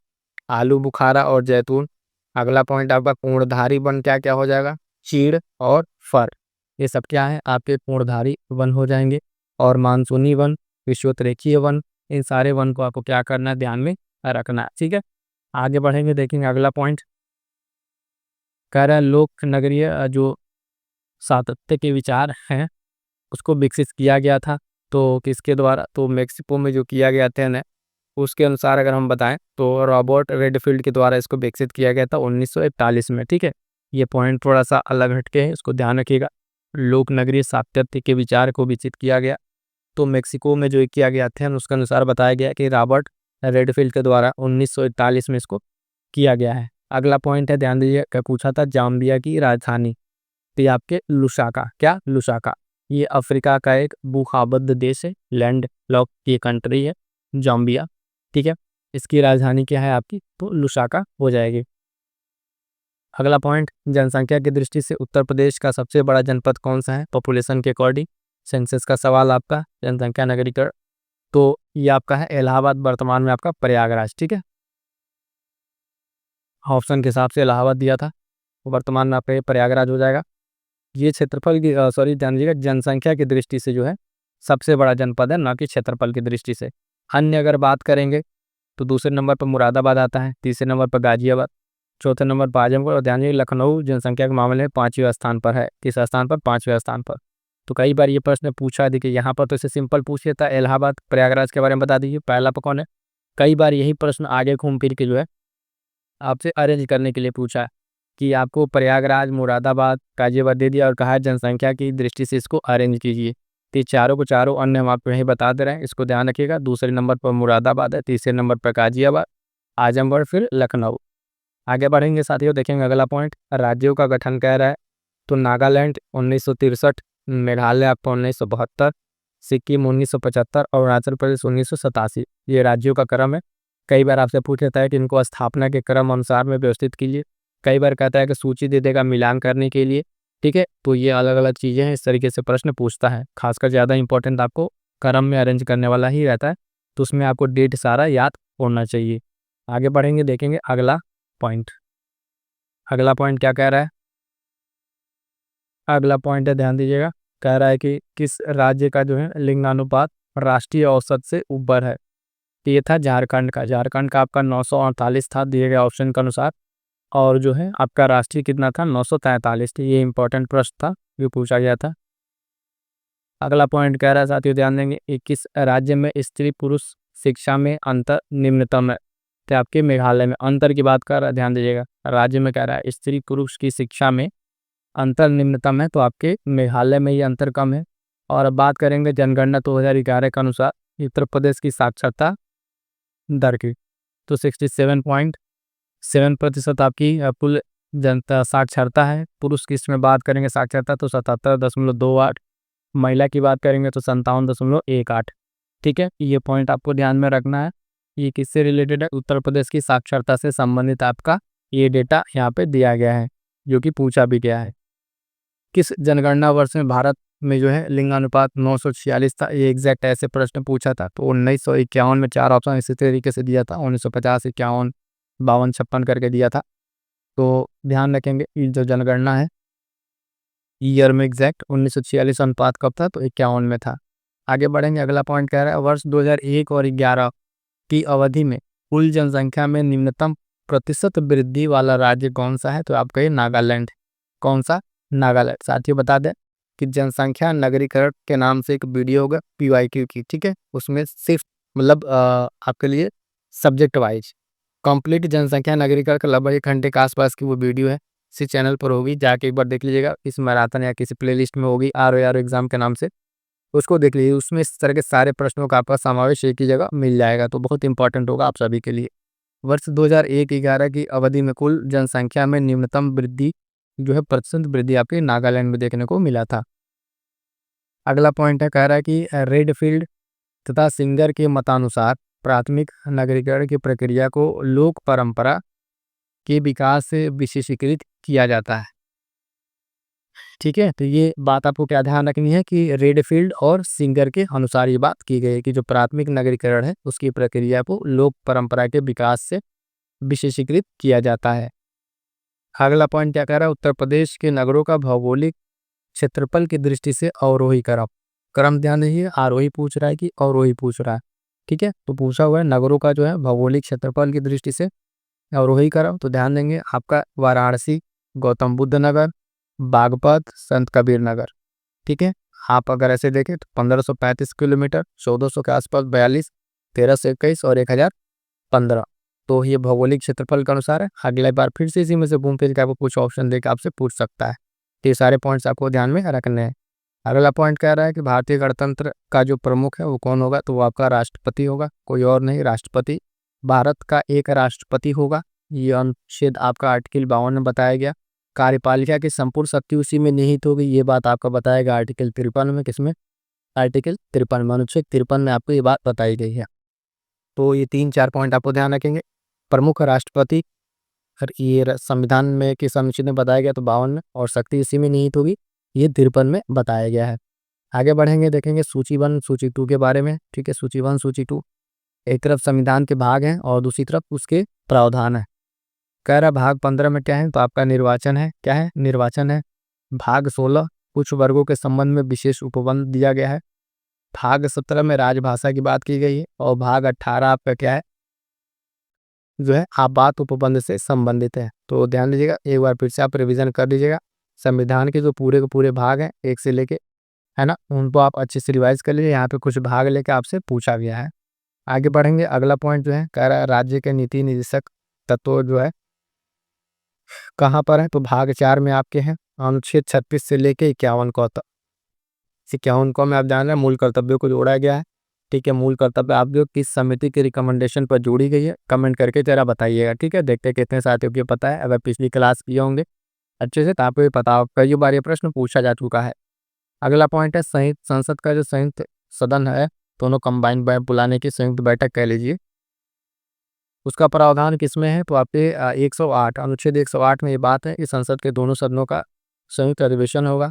Speaker 1: आलू बुखारा और जैतून। अगला पॉइंट आपका पूर्णधारी वन क्या क्या हो जाएगा? चीड़ और फर, ये सब क्या है? आपके पूर्णधारी वन हो जाएंगे। और मानसूनी वन, विषुवत रेखीय वन, इन सारे वन को आपको क्या करना है? ध्यान में रखना है। ठीक है, आगे बढ़ेंगे, देखेंगे अगला पॉइंट कह रहा है लोक नगरीय जो सातत्य के विचार हैं उसको विकसित किया गया था। तो किसके द्वारा? तो मेक्सिको में जो किया गया था ना, उसके अनुसार अगर हम बताएं तो रॉबर्ट रेडफील्ड के द्वारा इसको विकसित किया गया था 1941 में। ठीक है, ये पॉइंट थोड़ा सा अलग हटके है, इसको ध्यान रखिएगा। लोक नगरीय सातत्य के विचार को विकसित किया गया तो मेक्सिको में जो किया गया था उसके अनुसार बताया गया कि रॉबर्ट रेडफील्ड के द्वारा 1941 में इसको किया गया है। अगला पॉइंट है, ध्यान दीजिए, क्या पूछा था? जाम्बिया की राजधानी। तो ये आपके लुसाका, क्या लुसाका, ये अफ्रीका का एक भूखाबद्ध देश है, लैंड लॉक की कंट्री है जाम्बिया। ठीक है, इसकी राजधानी क्या है आपकी? तो लुसाका हो जाएगी। अगला पॉइंट, जनसंख्या की दृष्टि से उत्तर प्रदेश का सबसे बड़ा जनपद कौन सा है पॉपुलेशन के अकॉर्डिंग? सेंसस का सवाल आपका, जनसंख्या नगरीकरण। तो ये आपका है इलाहाबाद, वर्तमान में आपका प्रयागराज। ठीक है, ऑप्शन के हिसाब से इलाहाबाद दिया था, वर्तमान में आपका ये प्रयागराज हो जाएगा। ये क्षेत्रफल की सॉरी ध्यान दीजिएगा, जनसंख्या की दृष्टि से जो है सबसे बड़ा जनपद है, ना कि क्षेत्रफल की दृष्टि से। अन्य अगर बात करेंगे तो दूसरे नंबर पर मुरादाबाद आता है, तीसरे नंबर पर गाजियाबाद, चौथे नंबर पर आजमगढ़, और ध्यान दीजिए लखनऊ जनसंख्या के मामले में 5वें स्थान पर है। किस स्थान पर? 5वें स्थान पर। तो कई बार ये प्रश्न पूछा, देखिए यहाँ पर तो इसे सिंपल पूछ लेता है, इलाहाबाद प्रयागराज के बारे में बता दीजिए पहला पर कौन है। कई बार यही प्रश्न आगे घूम फिर के जो है आपसे अरेंज करने के लिए पूछा है कि आपको प्रयागराज, मुरादाबाद, गाजियाबाद दे दिया और कहा है जनसंख्या की दृष्टि से इसको अरेंज कीजिए। तो ये चारों को चारों अन्य हम आपको यही बता दे रहे हैं, इसको ध्यान रखिएगा। दूसरे नंबर पर मुरादाबाद है, तीसरे नंबर पर गाजियाबाद, आजमगढ़, फिर लखनऊ। आगे बढ़ेंगे साथियों, देखेंगे अगला पॉइंट, राज्यों का गठन कह रहा है। तो नागालैंड 1963, मेघालय आपका 1972, सिक्किम 1975, और अरुणाचल प्रदेश 1987। ये राज्यों का क्रम है। कई बार आपसे पूछ लेता है कि इनको स्थापना के क्रम अनुसार में व्यवस्थित कीजिए, कई बार कहता है कि सूची दे देगा मिलान करने के लिए। ठीक है, तो ये अलग अलग चीज़ें हैं, इस तरीके से प्रश्न पूछता है। खासकर ज़्यादा इंपॉर्टेंट आपको क्रम में अरेंज करने वाला ही रहता है, तो उसमें आपको डेट सारा याद होना चाहिए। आगे बढ़ेंगे, देखेंगे अगला पॉइंट। अगला पॉइंट क्या कह रहा है? अगला पॉइंट है, ध्यान दीजिएगा, कह रहा है कि किस राज्य का जो है लिंगानुपात राष्ट्रीय औसत से ऊपर है? तो ये था झारखंड का। झारखंड का आपका 948 था दिए गए ऑप्शन के अनुसार, और जो है आपका राष्ट्रीय कितना था? 943। तो ये इंपॉर्टेंट प्रश्न था, ये पूछा गया था। अगला पॉइंट कह रहा है साथियों, ध्यान देंगे, 21 राज्य में स्त्री पुरुष शिक्षा में अंतर निम्नतम है? तो आपके मेघालय में अंतर की बात कर रहा है, ध्यान दीजिएगा। राज्य में कह रहा है स्त्री पुरुष की शिक्षा में अंतर निम्नतम है, तो आपके मेघालय में ये अंतर कम है। और अब बात करेंगे जनगणना 2011 के अनुसार उत्तर प्रदेश की साक्षरता दर की, तो 67.7% आपकी कुल जनता साक्षरता है। पुरुष की इसमें बात करेंगे साक्षरता तो 77.28, महिला की बात करेंगे तो 57.18। ठीक है, ये पॉइंट आपको ध्यान में रखना है। ये किससे रिलेटेड है? उत्तर प्रदेश की साक्षरता से संबंधित आपका ये डेटा यहाँ पे दिया गया है, जो कि पूछा भी गया है। किस जनगणना वर्ष में भारत में जो है लिंगानुपात 946 था? ये एग्जैक्ट ऐसे प्रश्न पूछा था, तो 1951 में 4 ऑप्शन इसी तरीके से दिया था, 1950, 51, 52, 56 करके दिया था। तो ध्यान रखेंगे, ये जो जनगणना है ईयर में एग्जैक्ट 1946 अनुपात कब था? तो 51 में था। आगे बढ़ेंगे, अगला पॉइंट कह रहा है वर्ष 2001 और 11 की अवधि में कुल जनसंख्या में निम्नतम प्रतिशत वृद्धि वाला राज्य कौन सा है? तो आपका ये नागालैंड। कौन सा? नागालैंड। साथियों बता दें कि जनसंख्या नगरीकरण के नाम से एक वीडियो होगा PYQ की, ठीक है, उसमें सिर्फ मतलब आपके लिए सब्जेक्ट वाइज कंप्लीट जनसंख्या नगरीकरण का लगभग 1 घंटे के आसपास की वो वीडियो है, इसी चैनल पर होगी, जाके एक बार देख लीजिएगा। इस मैराथन या किसी प्लेलिस्ट में होगी, RO एग्जाम के नाम से, उसको देख लीजिए। उसमें इस तरह के सारे प्रश्नों का आपका समावेश एक ही जगह मिल जाएगा, तो बहुत इंपॉर्टेंट होगा आप सभी के लिए। वर्ष 2001-11 की अवधि में कुल जनसंख्या में निम्नतम वृद्धि जो है प्रतिशत वृद्धि आपके नागालैंड में देखने को मिला था। अगला पॉइंट है, कह रहा है कि रेडफील्ड तथा सिंगर के मतानुसार प्राथमिक नगरीकरण की प्रक्रिया को लोक परंपरा के विकास से विशेषीकृत किया जाता है। ठीक है, तो ये बात आपको क्या ध्यान रखनी है कि रेडफील्ड और सिंगर के अनुसार ये बात की गई है कि जो प्राथमिक नगरीकरण है उसकी प्रक्रिया को लोक परंपरा के विकास से विशेषीकृत किया जाता है। अगला पॉइंट क्या कह रहा है, उत्तर प्रदेश के नगरों का भौगोलिक क्षेत्रफल की दृष्टि से अवरोही क्रम। क्रम ध्यान दीजिए, आरोही पूछ रहा है कि अवरोही पूछ रहा है। ठीक है, तो पूछा हुआ है नगरों का जो है भौगोलिक क्षेत्रफल की दृष्टि से और वही करो तो ध्यान देंगे आपका वाराणसी, गौतम बुद्ध नगर, बागपत, संत कबीर नगर। ठीक है, आप अगर ऐसे देखें तो 1535 किलोमीटर, 1400 के आसपास, 42, 1321 और 1015। तो ये भौगोलिक क्षेत्रफल के अनुसार है। अगले बार फिर से इसी में से घूम फिर के आपको कुछ ऑप्शन देकर आपसे पूछ सकता है। तो ये सारे पॉइंट्स आपको ध्यान में रखने हैं। अगला पॉइंट कह रहा है कि भारतीय गणतंत्र का जो प्रमुख है वो कौन होगा, तो वो आपका राष्ट्रपति होगा, कोई और नहीं। राष्ट्रपति भारत का एक राष्ट्रपति होगा। ये अनुच्छेद आपका आर्टिकल 52 में बताया गया। कार्यपालिका की संपूर्ण शक्ति उसी में निहित होगी, ये बात आपका बताएगा आर्टिकल 53 में। किसमें? आर्टिकल 53 में, अनुच्छेद 53 में आपको ये बात बताई गई है। तो ये 3-4 पॉइंट आपको ध्यान रखेंगे। प्रमुख राष्ट्रपति और ये संविधान में किस अनुच्छेद में बताया गया, तो 52 में, और शक्ति इसी में निहित होगी, ये 53 में बताया गया है। आगे बढ़ेंगे, देखेंगे सूची 1 सूची 2 के बारे में। ठीक है, सूची 1 सूची 2 एक तरफ संविधान के भाग हैं और दूसरी तरफ उसके प्रावधान है। कह रहा भाग 15 में क्या है, तो आपका निर्वाचन है। क्या है? निर्वाचन है। भाग 16 कुछ वर्गों के संबंध में विशेष उपबंध दिया गया है। भाग 17 में राजभाषा की बात की गई है। और भाग 18 आपका क्या है, जो है आपात उपबंध से संबंधित है। तो ध्यान दीजिएगा, एक बार फिर से आप रिवीजन कर लीजिएगा। संविधान के जो पूरे के पूरे भाग हैं एक से लेके, है ना, उनको आप अच्छे से रिवाइज कर लीजिए। यहाँ पे कुछ भाग लेके आपसे पूछा गया है। आगे बढ़ेंगे, अगला पॉइंट जो है कह रहा है राज्य के नीति निर्देशक तत्व जो है कहाँ पर है, तो भाग 4 में आपके हैं। अनुच्छेद 36 से लेके 51 को 51 को में आप जान रहे हैं मूल कर्तव्यों को जोड़ा गया है। ठीक है, मूल कर्तव्य आप जो किस समिति की रिकमेंडेशन पर जोड़ी गई है, कमेंट करके जरा बताइएगा। ठीक है, देखते हैं कितने साथियों को पता है। अगर पिछली क्लास किए होंगे अच्छे से तो आपको भी पता होगा, कई बार ये प्रश्न पूछा जा चुका है। अगला पॉइंट है संयुक्त संसद का जो संयुक्त सदन है, दोनों कंबाइंड बुलाने की संयुक्त बैठक कह लीजिए, उसका प्रावधान किसमें है, तो आपके 108 अनुच्छेद 108 में ये बात है कि संसद के दोनों सदनों का संयुक्त अधिवेशन होगा।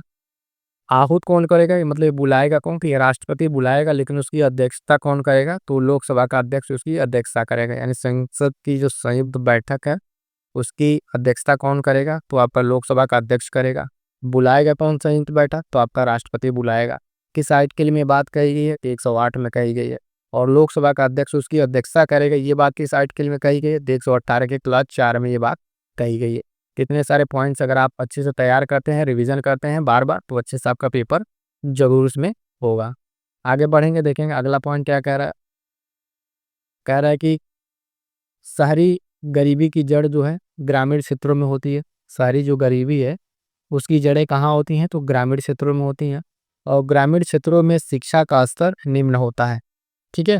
Speaker 1: आहूत कौन करेगा, मतलब ये बुलाएगा कौन, कि ये राष्ट्रपति बुलाएगा, लेकिन उसकी अध्यक्षता कौन करेगा, तो लोकसभा का अध्यक्ष उसकी अध्यक्षता करेगा। यानी संसद की जो संयुक्त बैठक है उसकी अध्यक्षता कौन करेगा, तो आपका लोकसभा का अध्यक्ष करेगा। बुलाएगा कौन संयुक्त बैठक, तो आपका राष्ट्रपति बुलाएगा। किस आर्टिकल में बात कही गई है, 108 में कही गई है। और लोकसभा का अध्यक्ष उसकी अध्यक्षता करेगा, ये बात किस आर्टिकल में कही गई है, 118 के क्लास 4 में ये बात कही गई है। कितने सारे पॉइंट्स अगर आप अच्छे से तैयार करते हैं, रिवीजन करते हैं बार बार, तो अच्छे से आपका पेपर जरूर उसमें होगा। आगे बढ़ेंगे, देखेंगे अगला पॉइंट क्या कह रहा है। कह रहा है कि शहरी गरीबी की जड़ जो है ग्रामीण क्षेत्रों में होती है। शहरी जो गरीबी है उसकी जड़ें कहाँ होती हैं, तो ग्रामीण क्षेत्रों में होती हैं। और ग्रामीण क्षेत्रों में शिक्षा का स्तर निम्न होता है। ठीक है,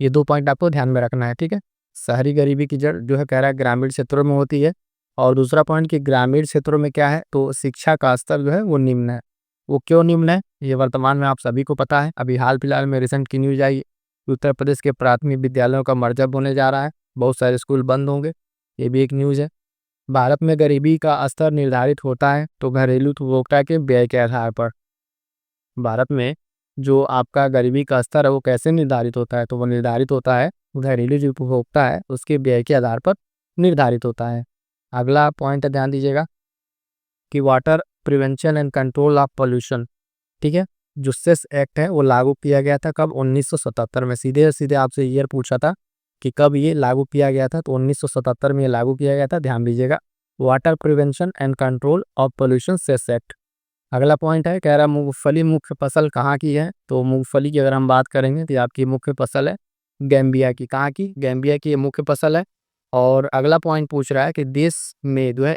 Speaker 1: ये 2 पॉइंट आपको ध्यान में रखना है। ठीक है, शहरी गरीबी की जड़ जो है कह रहा है ग्रामीण क्षेत्रों में होती है। और दूसरा पॉइंट कि ग्रामीण क्षेत्रों में क्या है, तो शिक्षा का स्तर जो है वो निम्न है। वो क्यों निम्न है, ये वर्तमान में आप सभी को पता है। अभी हाल फिलहाल में रिसेंट की न्यूज आई, उत्तर प्रदेश के प्राथमिक विद्यालयों का मर्जब होने जा रहा है, बहुत सारे स्कूल बंद होंगे, ये भी एक न्यूज़ है। भारत में गरीबी का स्तर निर्धारित होता है तो घरेलू उपभोक्ता के व्यय के आधार पर। भारत में जो आपका गरीबी का स्तर है वो कैसे निर्धारित होता है, तो वो निर्धारित होता है घरेलू जो उपभोक्ता है उसके व्यय के आधार पर निर्धारित होता है। अगला पॉइंट ध्यान दीजिएगा कि water prevention and control of pollution, ठीक है, जो सेस एक्ट है वो लागू किया गया था कब, 1977 में। सीधे सीधे आपसे ईयर पूछा था कि कब ये लागू किया गया था, तो 1977 में ये लागू किया गया था, ध्यान दीजिएगा। Water prevention and control of pollution cess act. अगला पॉइंट है कह रहा मूंगफली मुख्य फसल कहाँ की है, तो मूंगफली की अगर हम बात करेंगे तो आपकी मुख्य फसल है गैम्बिया की। कहाँ की? गैम्बिया की ये मुख्य फसल है। और अगला पॉइंट पूछ रहा है कि देश में जो है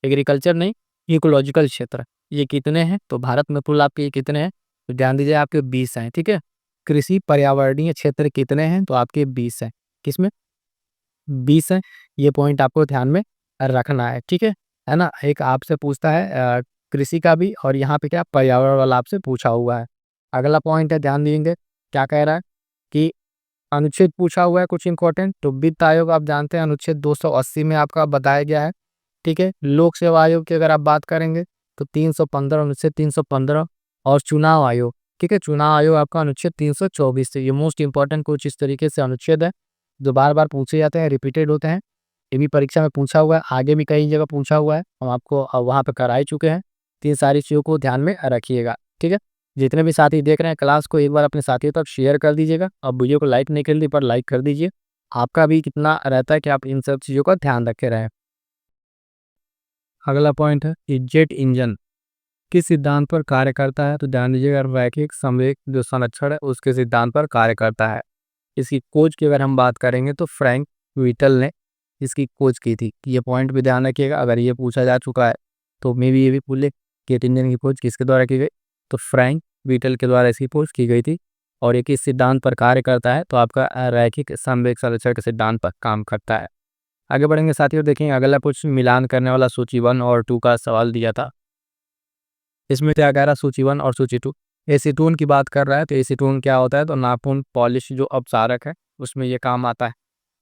Speaker 1: एग्रीकल्चर नहीं, इकोलॉजिकल क्षेत्र ये कितने हैं, तो भारत में कुल आपके ये कितने हैं, तो ध्यान दीजिए आपके 20 हैं। ठीक है, कृषि पर्यावरणीय क्षेत्र कितने हैं, तो आपके 20 हैं। किसमें? 20 है। ये पॉइंट आपको ध्यान में रखना है। ठीक है ना। एक आपसे पूछता है कृषि का भी, और यहाँ पे क्या पर्यावरण वाला आपसे पूछा हुआ है। अगला पॉइंट है, ध्यान देंगे क्या कह रहा है कि अनुच्छेद पूछा हुआ है कुछ इंपॉर्टेंट, तो वित्त आयोग आप जानते हैं अनुच्छेद 280 में आपका बताया गया है। ठीक है, लोक सेवा आयोग की अगर आप बात करेंगे तो 315 अनुच्छेद 315। और चुनाव आयोग, ठीक है, चुनाव आयोग आपका अनुच्छेद 324 से। ये मोस्ट इंपॉर्टेंट कुछ इस तरीके से अनुच्छेद है जो बार बार पूछे जाते हैं, रिपीटेड होते हैं। ये भी परीक्षा में पूछा हुआ है, आगे भी कई जगह पूछा हुआ है, हम आपको वहाँ पे करा ही चुके हैं। तो इन सारी चीज़ों को ध्यान में रखिएगा। ठीक है, जितने भी साथी देख रहे हैं क्लास को एक बार अपने साथियों तक शेयर कर दीजिएगा। अब वीडियो को लाइक नहीं कर दी पर लाइक कर दीजिए, आपका भी कितना रहता है कि आप इन सब चीज़ों का ध्यान रखे रहें। अगला पॉइंट है कि जेट इंजन किस सिद्धांत पर कार्य करता है? तो ध्यान दीजिएगा, रैखिक संवेग जो संरक्षण है उसके सिद्धांत पर कार्य करता है। इसकी खोज की अगर हम बात करेंगे तो फ्रैंक व्हिटल ने इसकी खोज की थी। ये पॉइंट भी ध्यान रखिएगा, अगर ये पूछा जा चुका है तो मे भी ये भी पूछ ले, जेट इंजन की खोज किसके द्वारा की गई? तो फ्रैंक व्हिटल के द्वारा इसकी खोज की गई थी। और ये किस सिद्धांत पर कार्य करता है? तो आपका रैखिक संवेग संरक्षण के सिद्धांत पर काम करता है। आगे बढ़ेंगे साथियों, देखेंगे अगला क्वेश्चन मिलान करने वाला सूची 1 और 2 का सवाल दिया था। इसमें क्या कह रहा है, सूची 1 और सूची 2। एसीटोन की बात कर रहा है, तो एसीटोन क्या होता है? तो नाखून पॉलिश जो अपसारक है उसमें ये काम आता है।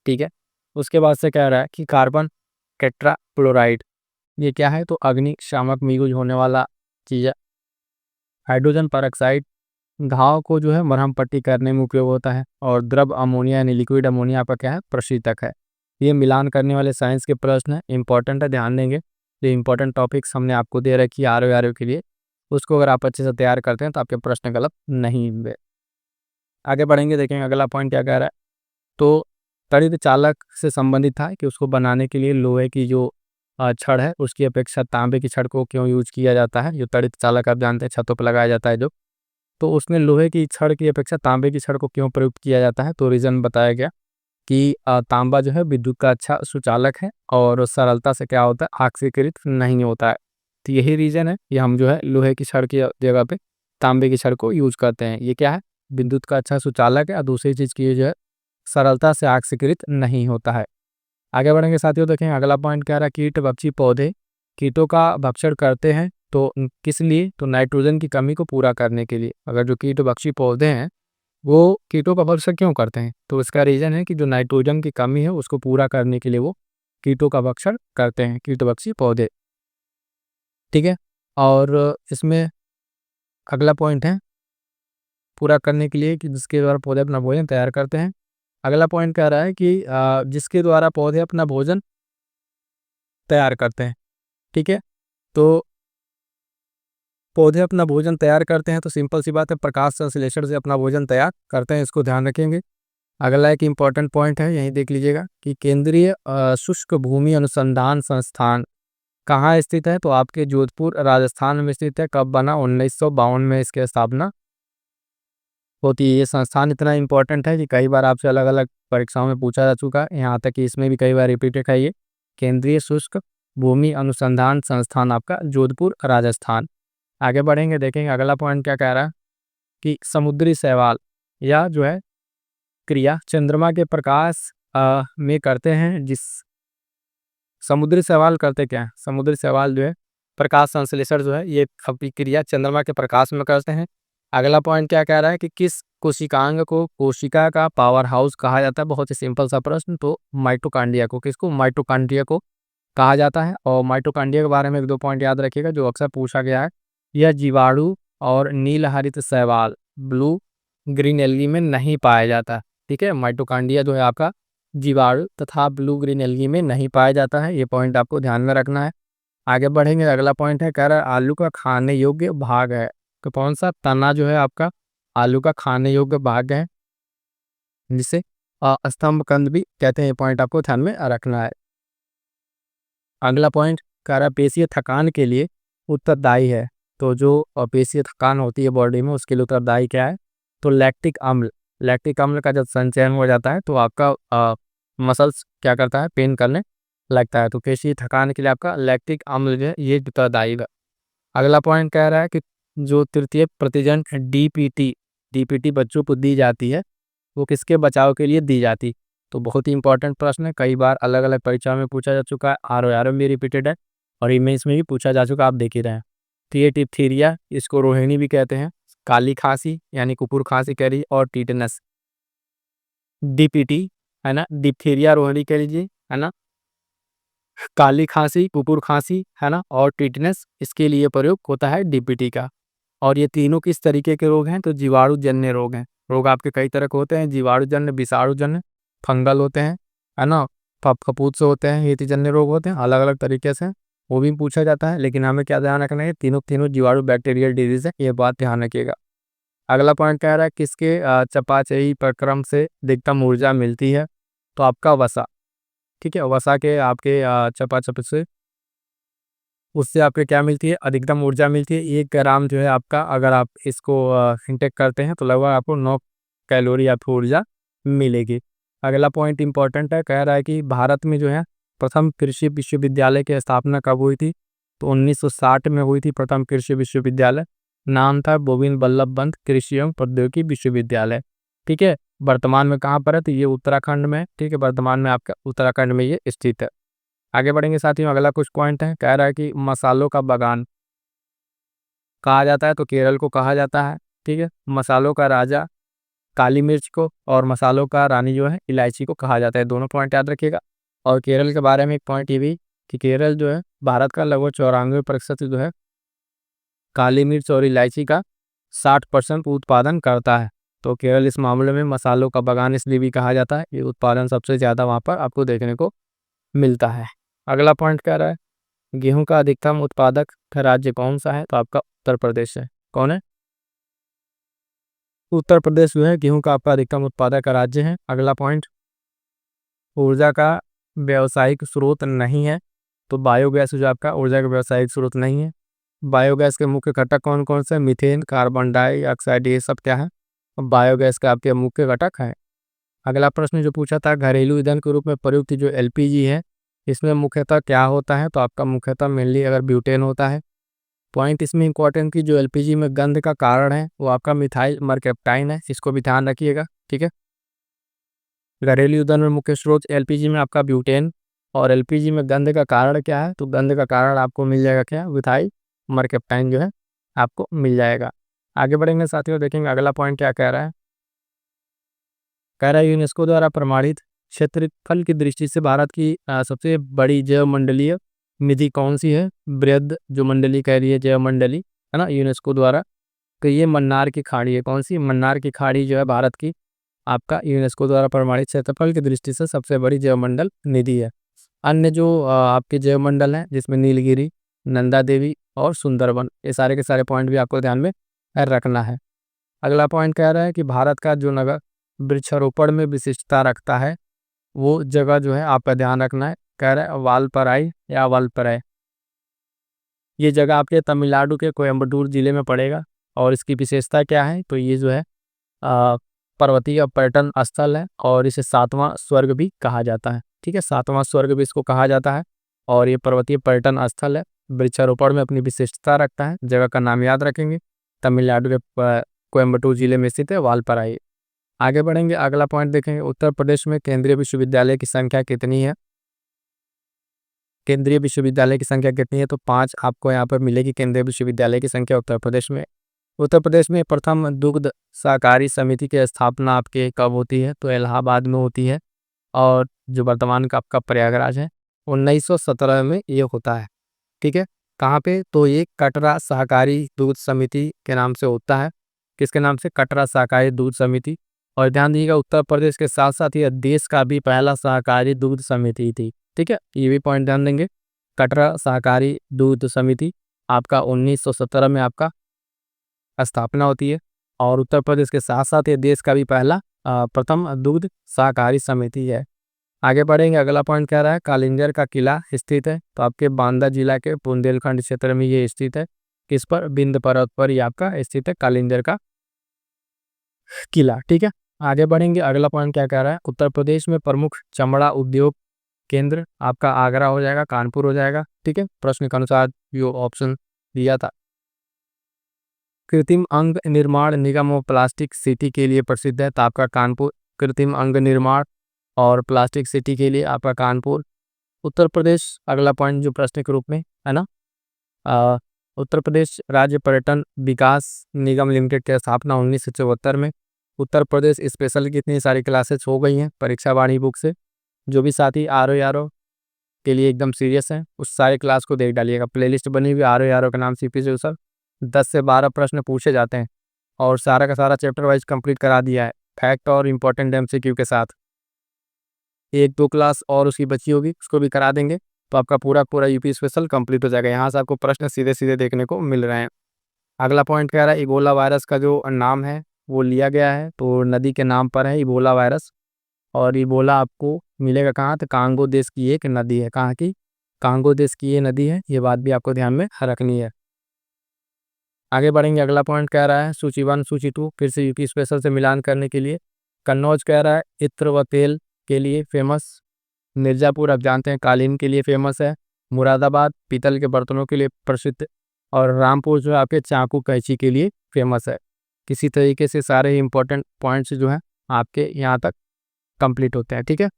Speaker 1: ठीक है। उसके बाद से कह रहा है कि कार्बन टेट्राक्लोराइड ये क्या है? तो अग्निशामक में यूज होने वाला चीज़ है। हाइड्रोजन परऑक्साइड घाव को जो है मरहम पट्टी करने में उपयोग होता है। और द्रव अमोनिया यानी लिक्विड अमोनिया आपका क्या है? प्रशीतक है। ये मिलान करने वाले साइंस के प्रश्न है, इंपॉर्टेंट है, ध्यान देंगे। जो इंपॉर्टेंट टॉपिक्स हमने आपको दे रखी है आर के लिए, उसको अगर आप अच्छे से तैयार करते हैं तो आपके प्रश्न गलत नहीं होंगे। आगे बढ़ेंगे, देखेंगे अगला पॉइंट क्या कह रहा है। तो तड़ित चालक से संबंधित था कि उसको बनाने के लिए लोहे की जो छड़ है उसकी अपेक्षा तांबे की छड़ को क्यों यूज किया जाता है? जो तड़ित चालक आप जानते हैं छतों पर लगाया जाता है जो, तो उसमें लोहे की छड़ की अपेक्षा तांबे की छड़ को क्यों प्रयुक्त किया जाता है? तो रीज़न बताया गया कि तांबा जो है विद्युत का अच्छा सुचालक है और सरलता से क्या होता है? ऑक्सीकृत नहीं होता है। तो यही रीज़न है कि हम जो है लोहे की छड़ की जगह पे तांबे की छड़ को यूज करते हैं। ये क्या है? विद्युत का अच्छा सुचालक है और दूसरी चीज़ की ये जो है सरलता से ऑक्सीकृत नहीं होता है। आगे बढ़ेंगे साथियों, देखें अगला पॉइंट कह रहा है कीट भक्षी पौधे कीटों का भक्षण करते हैं तो किस लिए? तो नाइट्रोजन की कमी को पूरा करने के लिए। अगर जो कीट भक्षी पौधे हैं वो कीटों का भक्षण क्यों करते हैं? तो इसका रीजन है कि जो नाइट्रोजन की कमी है उसको पूरा करने के लिए वो कीटों का भक्षण करते हैं, कीट भक्षी पौधे। ठीक है। और इसमें अगला पॉइंट है पूरा करने के लिए कि जिसके द्वारा पौधे अपना भोजन तैयार करते हैं। अगला पॉइंट कह रहा है कि जिसके द्वारा पौधे अपना भोजन तैयार करते हैं। ठीक है। तो पौधे अपना भोजन तैयार करते हैं तो सिंपल सी बात है, प्रकाश संश्लेषण से अपना भोजन तैयार करते हैं, इसको ध्यान रखेंगे। अगला एक इम्पॉर्टेंट पॉइंट है, यहीं देख लीजिएगा कि केंद्रीय शुष्क भूमि अनुसंधान संस्थान कहाँ स्थित है? तो आपके जोधपुर राजस्थान में स्थित है। कब बना? 1952 में इसकी स्थापना होती है। ये संस्थान इतना इंपॉर्टेंट है कि कई बार आपसे अलग अलग परीक्षाओं में पूछा जा चुका है, यहाँ तक कि इसमें भी कई बार रिपीटेड है। ये केंद्रीय शुष्क भूमि अनुसंधान संस्थान आपका जोधपुर राजस्थान। आगे बढ़ेंगे, देखेंगे अगला पॉइंट क्या कह रहा है कि समुद्री शैवाल या जो है क्रिया चंद्रमा के प्रकाश में करते हैं। जिस समुद्री शैवाल करते क्या है? समुद्री शैवाल जो है प्रकाश संश्लेषण जो है ये अपनी क्रिया चंद्रमा के प्रकाश में करते हैं। अगला पॉइंट क्या कह रहा है कि किस कोशिकांग को कोशिका का पावर हाउस कहा जाता है? बहुत ही सिंपल सा प्रश्न। तो माइटोकांड्रिया को, किसको? माइटोकांड्रिया को कहा जाता है। और माइटोकांड्रिया के बारे में एक दो पॉइंट याद रखिएगा जो अक्सर पूछा गया है। यह जीवाणु और नील हरित शैवाल ब्लू ग्रीन एल्गी में नहीं पाया जाता। ठीक है। माइटोकांड्रिया जो है आपका जीवाणु तथा ब्लू ग्रीन एल्गी में नहीं पाया जाता है, ये पॉइंट आपको ध्यान में रखना है। आगे बढ़ेंगे, अगला पॉइंट है कह रहा है आलू का खाने योग्य भाग है। तो कौन सा तना जो है आपका आलू का खाने योग्य भाग है, जिसे स्तंभ कंद भी कहते हैं। ये पॉइंट आपको ध्यान में रखना है। अगला पॉइंट कह रहा है पेशीय थकान के लिए उत्तरदायी है। तो जो पेशीय थकान होती है बॉडी में उसके लिए उत्तरदायी क्या है? तो लैक्टिक अम्ल। लैक्टिक अम्ल का जब संचयन हो जाता है तो आपका मसल्स क्या करता है? पेन करने लगता है। तो पेशीय थकान के लिए आपका लैक्टिक अम्ल जो है ये उत्तरदायी है। अगला पॉइंट कह रहा है कि जो तृतीय प्रतिजन डीपीटी डीपीटी बच्चों को दी जाती है वो किसके बचाव के लिए दी जाती? तो बहुत ही इंपॉर्टेंट प्रश्न है, कई बार अलग अलग परीक्षा में पूछा जा चुका है, आर में भी रिपीटेड है और इमेज में भी पूछा जा चुका है, आप देख ही रहे हैं। तो ये डिप्थीरिया, इसको रोहिणी भी कहते हैं, काली खांसी यानी कुकुर खांसी कह लीजिए, और टीटनस डीपीटी है ना, डिप्थीरिया रोहिणी कह लीजिए है ना, काली खांसी कुकुर खांसी है ना, और टीटनस इसके लिए प्रयोग होता है डीपीटी का। और ये तीनों किस तरीके के रोग हैं? तो जीवाणु जन्य रोग हैं। रोग आपके कई तरह के होते हैं, जीवाणु जन्य, विषाणु जन्य, फंगल होते हैं है ना, फफूंद से होते हैं, हेती जन्य रोग होते हैं, अलग अलग तरीके से वो भी पूछा जाता है। लेकिन हमें क्या ध्यान रखना है? तीनों तीनों जीवाणु बैक्टीरियल डिजीज है, ये बात ध्यान रखिएगा। अगला पॉइंट कह रहा है किसके चपाचयी प्रक्रम से अधिकतम ऊर्जा मिलती है? तो आपका वसा, ठीक है, वसा के आपके चपाचप से उससे आपको क्या मिलती है, अधिकतम ऊर्जा मिलती है। 1 ग्राम जो है आपका, अगर आप इसको इंटेक करते हैं तो लगभग आपको 9 कैलोरी आपको ऊर्जा मिलेगी। अगला पॉइंट इंपॉर्टेंट है, कह रहा है कि भारत में जो है प्रथम कृषि विश्वविद्यालय की स्थापना कब हुई थी? तो 1960 में हुई थी प्रथम कृषि विश्वविद्यालय। नाम था गोविंद बल्लभ पंत कृषि एवं प्रौद्योगिकी विश्वविद्यालय। ठीक है, वर्तमान में कहाँ पर है? तो ये उत्तराखंड में है। ठीक है, वर्तमान में आपका उत्तराखंड में ये स्थित है। आगे बढ़ेंगे साथियों, अगला कुछ पॉइंट है, कह रहा है कि मसालों का बागान कहा जाता है, तो केरल को कहा जाता है। ठीक है, मसालों का राजा काली मिर्च को और मसालों का रानी जो है इलायची को कहा जाता है। दोनों पॉइंट याद रखिएगा। और केरल के बारे में एक पॉइंट ये भी कि केरल जो है भारत का लगभग 94% जो है काली मिर्च और इलायची का 60% उत्पादन करता है। तो केरल इस मामले में मसालों का बागान इसलिए भी कहा जाता है, ये उत्पादन सबसे ज़्यादा वहाँ पर आपको देखने को मिलता है। अगला पॉइंट कह रहा है गेहूं का अधिकतम उत्पादक राज्य कौन सा है? तो आपका उत्तर प्रदेश है। कौन है? उत्तर प्रदेश जो है गेहूं का आपका अधिकतम उत्पादक राज्य है। अगला पॉइंट, ऊर्जा का व्यावसायिक स्रोत नहीं है, तो बायोगैस जो आपका ऊर्जा का व्यावसायिक स्रोत नहीं है। बायोगैस के मुख्य घटक कौन कौन से? मीथेन, कार्बन डाइऑक्साइड, ये सब क्या है? बायोगैस का आपके मुख्य घटक है। अगला प्रश्न जो पूछा था, घरेलू ईंधन के रूप में प्रयुक्त जो एलपीजी है, इसमें मुख्यतः क्या होता है? तो आपका मुख्यतः मेनली अगर ब्यूटेन होता है। पॉइंट इसमें इंपॉर्टेंट की जो एलपीजी में गंध का कारण है वो आपका मिथाइल मरकैप्टाइन है, इसको भी ध्यान रखिएगा। ठीक है, घरेलू ईंधन में मुख्य स्रोत एलपीजी में आपका ब्यूटेन, और एलपीजी में गंध का कारण क्या है? तो गंध का कारण आपको मिल जाएगा क्या? मिथाइल मरकैप्टाइन जो है आपको मिल जाएगा। आगे बढ़ेंगे साथियों, देखेंगे अगला पॉइंट क्या कह रहा है। कह रहा है यूनेस्को द्वारा प्रमाणित क्षेत्रफल की दृष्टि से भारत की सबसे बड़ी जैव मंडलीय निधि कौन सी है? बृहद जो मंडली कह रही है जैव मंडली, है ना, यूनेस्को द्वारा। तो ये मन्नार की खाड़ी है। कौन सी? मन्नार की खाड़ी जो है भारत की आपका यूनेस्को द्वारा प्रमाणित क्षेत्रफल की दृष्टि से सबसे बड़ी जैव मंडल निधि है। अन्य जो आपके जैव मंडल हैं जिसमें नीलगिरी, नंदा देवी और सुंदरबन, ये सारे के सारे पॉइंट भी आपको ध्यान में रखना है। अगला पॉइंट कह रहा है कि भारत का जो नगर वृक्षारोपण में विशिष्टता रखता है, वो जगह जो है आपका ध्यान रखना है। कह रहा है वालपराई या वालपराई, ये जगह आपके तमिलनाडु के कोयम्बटूर जिले में पड़ेगा। और इसकी विशेषता क्या है? तो ये जो है पर्वतीय पर्यटन स्थल है और इसे 7वां स्वर्ग भी कहा जाता है। ठीक है, 7वां स्वर्ग भी इसको कहा जाता है। और ये पर्वतीय पर्यटन स्थल है, वृक्षारोपण में अपनी विशिष्टता रखता है। जगह का नाम याद रखेंगे, तमिलनाडु के कोयम्बटूर जिले में स्थित है वालपराई। आगे बढ़ेंगे, अगला पॉइंट देखेंगे, उत्तर प्रदेश में केंद्रीय विश्वविद्यालय की संख्या कितनी है? केंद्रीय विश्वविद्यालय की संख्या कितनी है? तो 5 आपको यहाँ पर मिलेगी केंद्रीय विश्वविद्यालय की संख्या उत्तर प्रदेश में। उत्तर प्रदेश में प्रथम दुग्ध सहकारी समिति की स्थापना आपके कब होती है? तो इलाहाबाद में होती है। और जो वर्तमान का आपका प्रयागराज है, 1917 में ये होता है। ठीक है, कहाँ पे? तो ये कटरा सहकारी दूध समिति के नाम से होता है। किसके नाम से? कटरा सहकारी दूध समिति। और ध्यान दीजिएगा, उत्तर प्रदेश के साथ साथ ये देश का भी पहला सहकारी दूध समिति थी। ठीक है, ये भी पॉइंट ध्यान देंगे। कटरा सहकारी दूध समिति आपका 1917 में आपका स्थापना होती है। और उत्तर प्रदेश के साथ साथ ये देश का भी पहला प्रथम दुग्ध सहकारी समिति है। आगे बढ़ेंगे, अगला पॉइंट कह रहा है कालिंजर का किला स्थित है, तो आपके बांदा जिला के बुंदेलखंड क्षेत्र में ये स्थित है। किस पर? विंध्य पर्वत पर ये आपका स्थित है कालिंजर का किला। ठीक है, आगे बढ़ेंगे, अगला पॉइंट क्या कह रहा है, उत्तर प्रदेश में प्रमुख चमड़ा उद्योग केंद्र आपका आगरा हो जाएगा, कानपुर हो जाएगा। ठीक है, प्रश्न के अनुसार जो ऑप्शन दिया था। कृत्रिम अंग निर्माण निगम और प्लास्टिक सिटी के लिए प्रसिद्ध है, तो आपका कानपुर कृत्रिम अंग निर्माण और प्लास्टिक सिटी के लिए आपका कानपुर। उत्तर प्रदेश, अगला पॉइंट जो प्रश्न के रूप में है ना, उत्तर प्रदेश राज्य पर्यटन विकास निगम लिमिटेड की स्थापना 1974 में। उत्तर प्रदेश स्पेशल की इतनी सारी क्लासेस हो गई हैं परीक्षा वाणी बुक से। जो भी साथी आर के लिए एकदम सीरियस हैं उस सारे क्लास को देख डालिएगा, प्लेलिस्ट बनी हुई आर का नाम सीपी से सर। 10 से 12 प्रश्न पूछे जाते हैं और सारा का सारा चैप्टर वाइज कंप्लीट करा दिया है, फैक्ट और इम्पोर्टेंट एमसीक्यू के साथ। 1-2 क्लास और उसकी बची होगी, उसको भी करा देंगे, तो आपका पूरा पूरा यूपी स्पेशल कंप्लीट हो जाएगा। यहाँ से आपको प्रश्न सीधे सीधे देखने को मिल रहे हैं। अगला पॉइंट कह रहा है इबोला वायरस का जो नाम है वो लिया गया है, तो नदी के नाम पर है इबोला वायरस। और इबोला आपको मिलेगा कहाँ, तो कांगो देश की एक नदी है। कहाँ की? कांगो देश की ये नदी है, ये बात भी आपको ध्यान में रखनी है। आगे बढ़ेंगे, अगला पॉइंट कह रहा है सूची 1 सूची 2 फिर से यूपी स्पेशल से मिलान करने के लिए। कन्नौज कह रहा है इत्र व तेल के लिए फेमस। मिर्जापुर आप जानते हैं कालीन के लिए फेमस है। मुरादाबाद पीतल के बर्तनों के लिए प्रसिद्ध। और रामपुर जो है आपके चाकू कैंची के लिए फेमस है। किसी तरीके से सारे ही इंपॉर्टेंट पॉइंट्स जो हैं आपके यहाँ तक कंप्लीट होते हैं। ठीक है,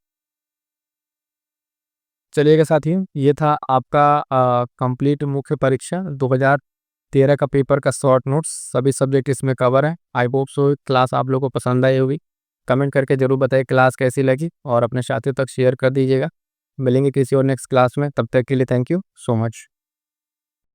Speaker 1: चलिएगा साथियों, ये था आपका कंप्लीट मुख्य परीक्षा 2013 का पेपर का शॉर्ट नोट्स। सभी सब्जेक्ट इसमें कवर है। आई होप सो क्लास आप लोगों को पसंद आई होगी। कमेंट करके जरूर बताइए क्लास कैसी लगी और अपने साथियों तक शेयर कर दीजिएगा। मिलेंगे किसी और नेक्स्ट क्लास में, तब तक के लिए थैंक यू सो मच।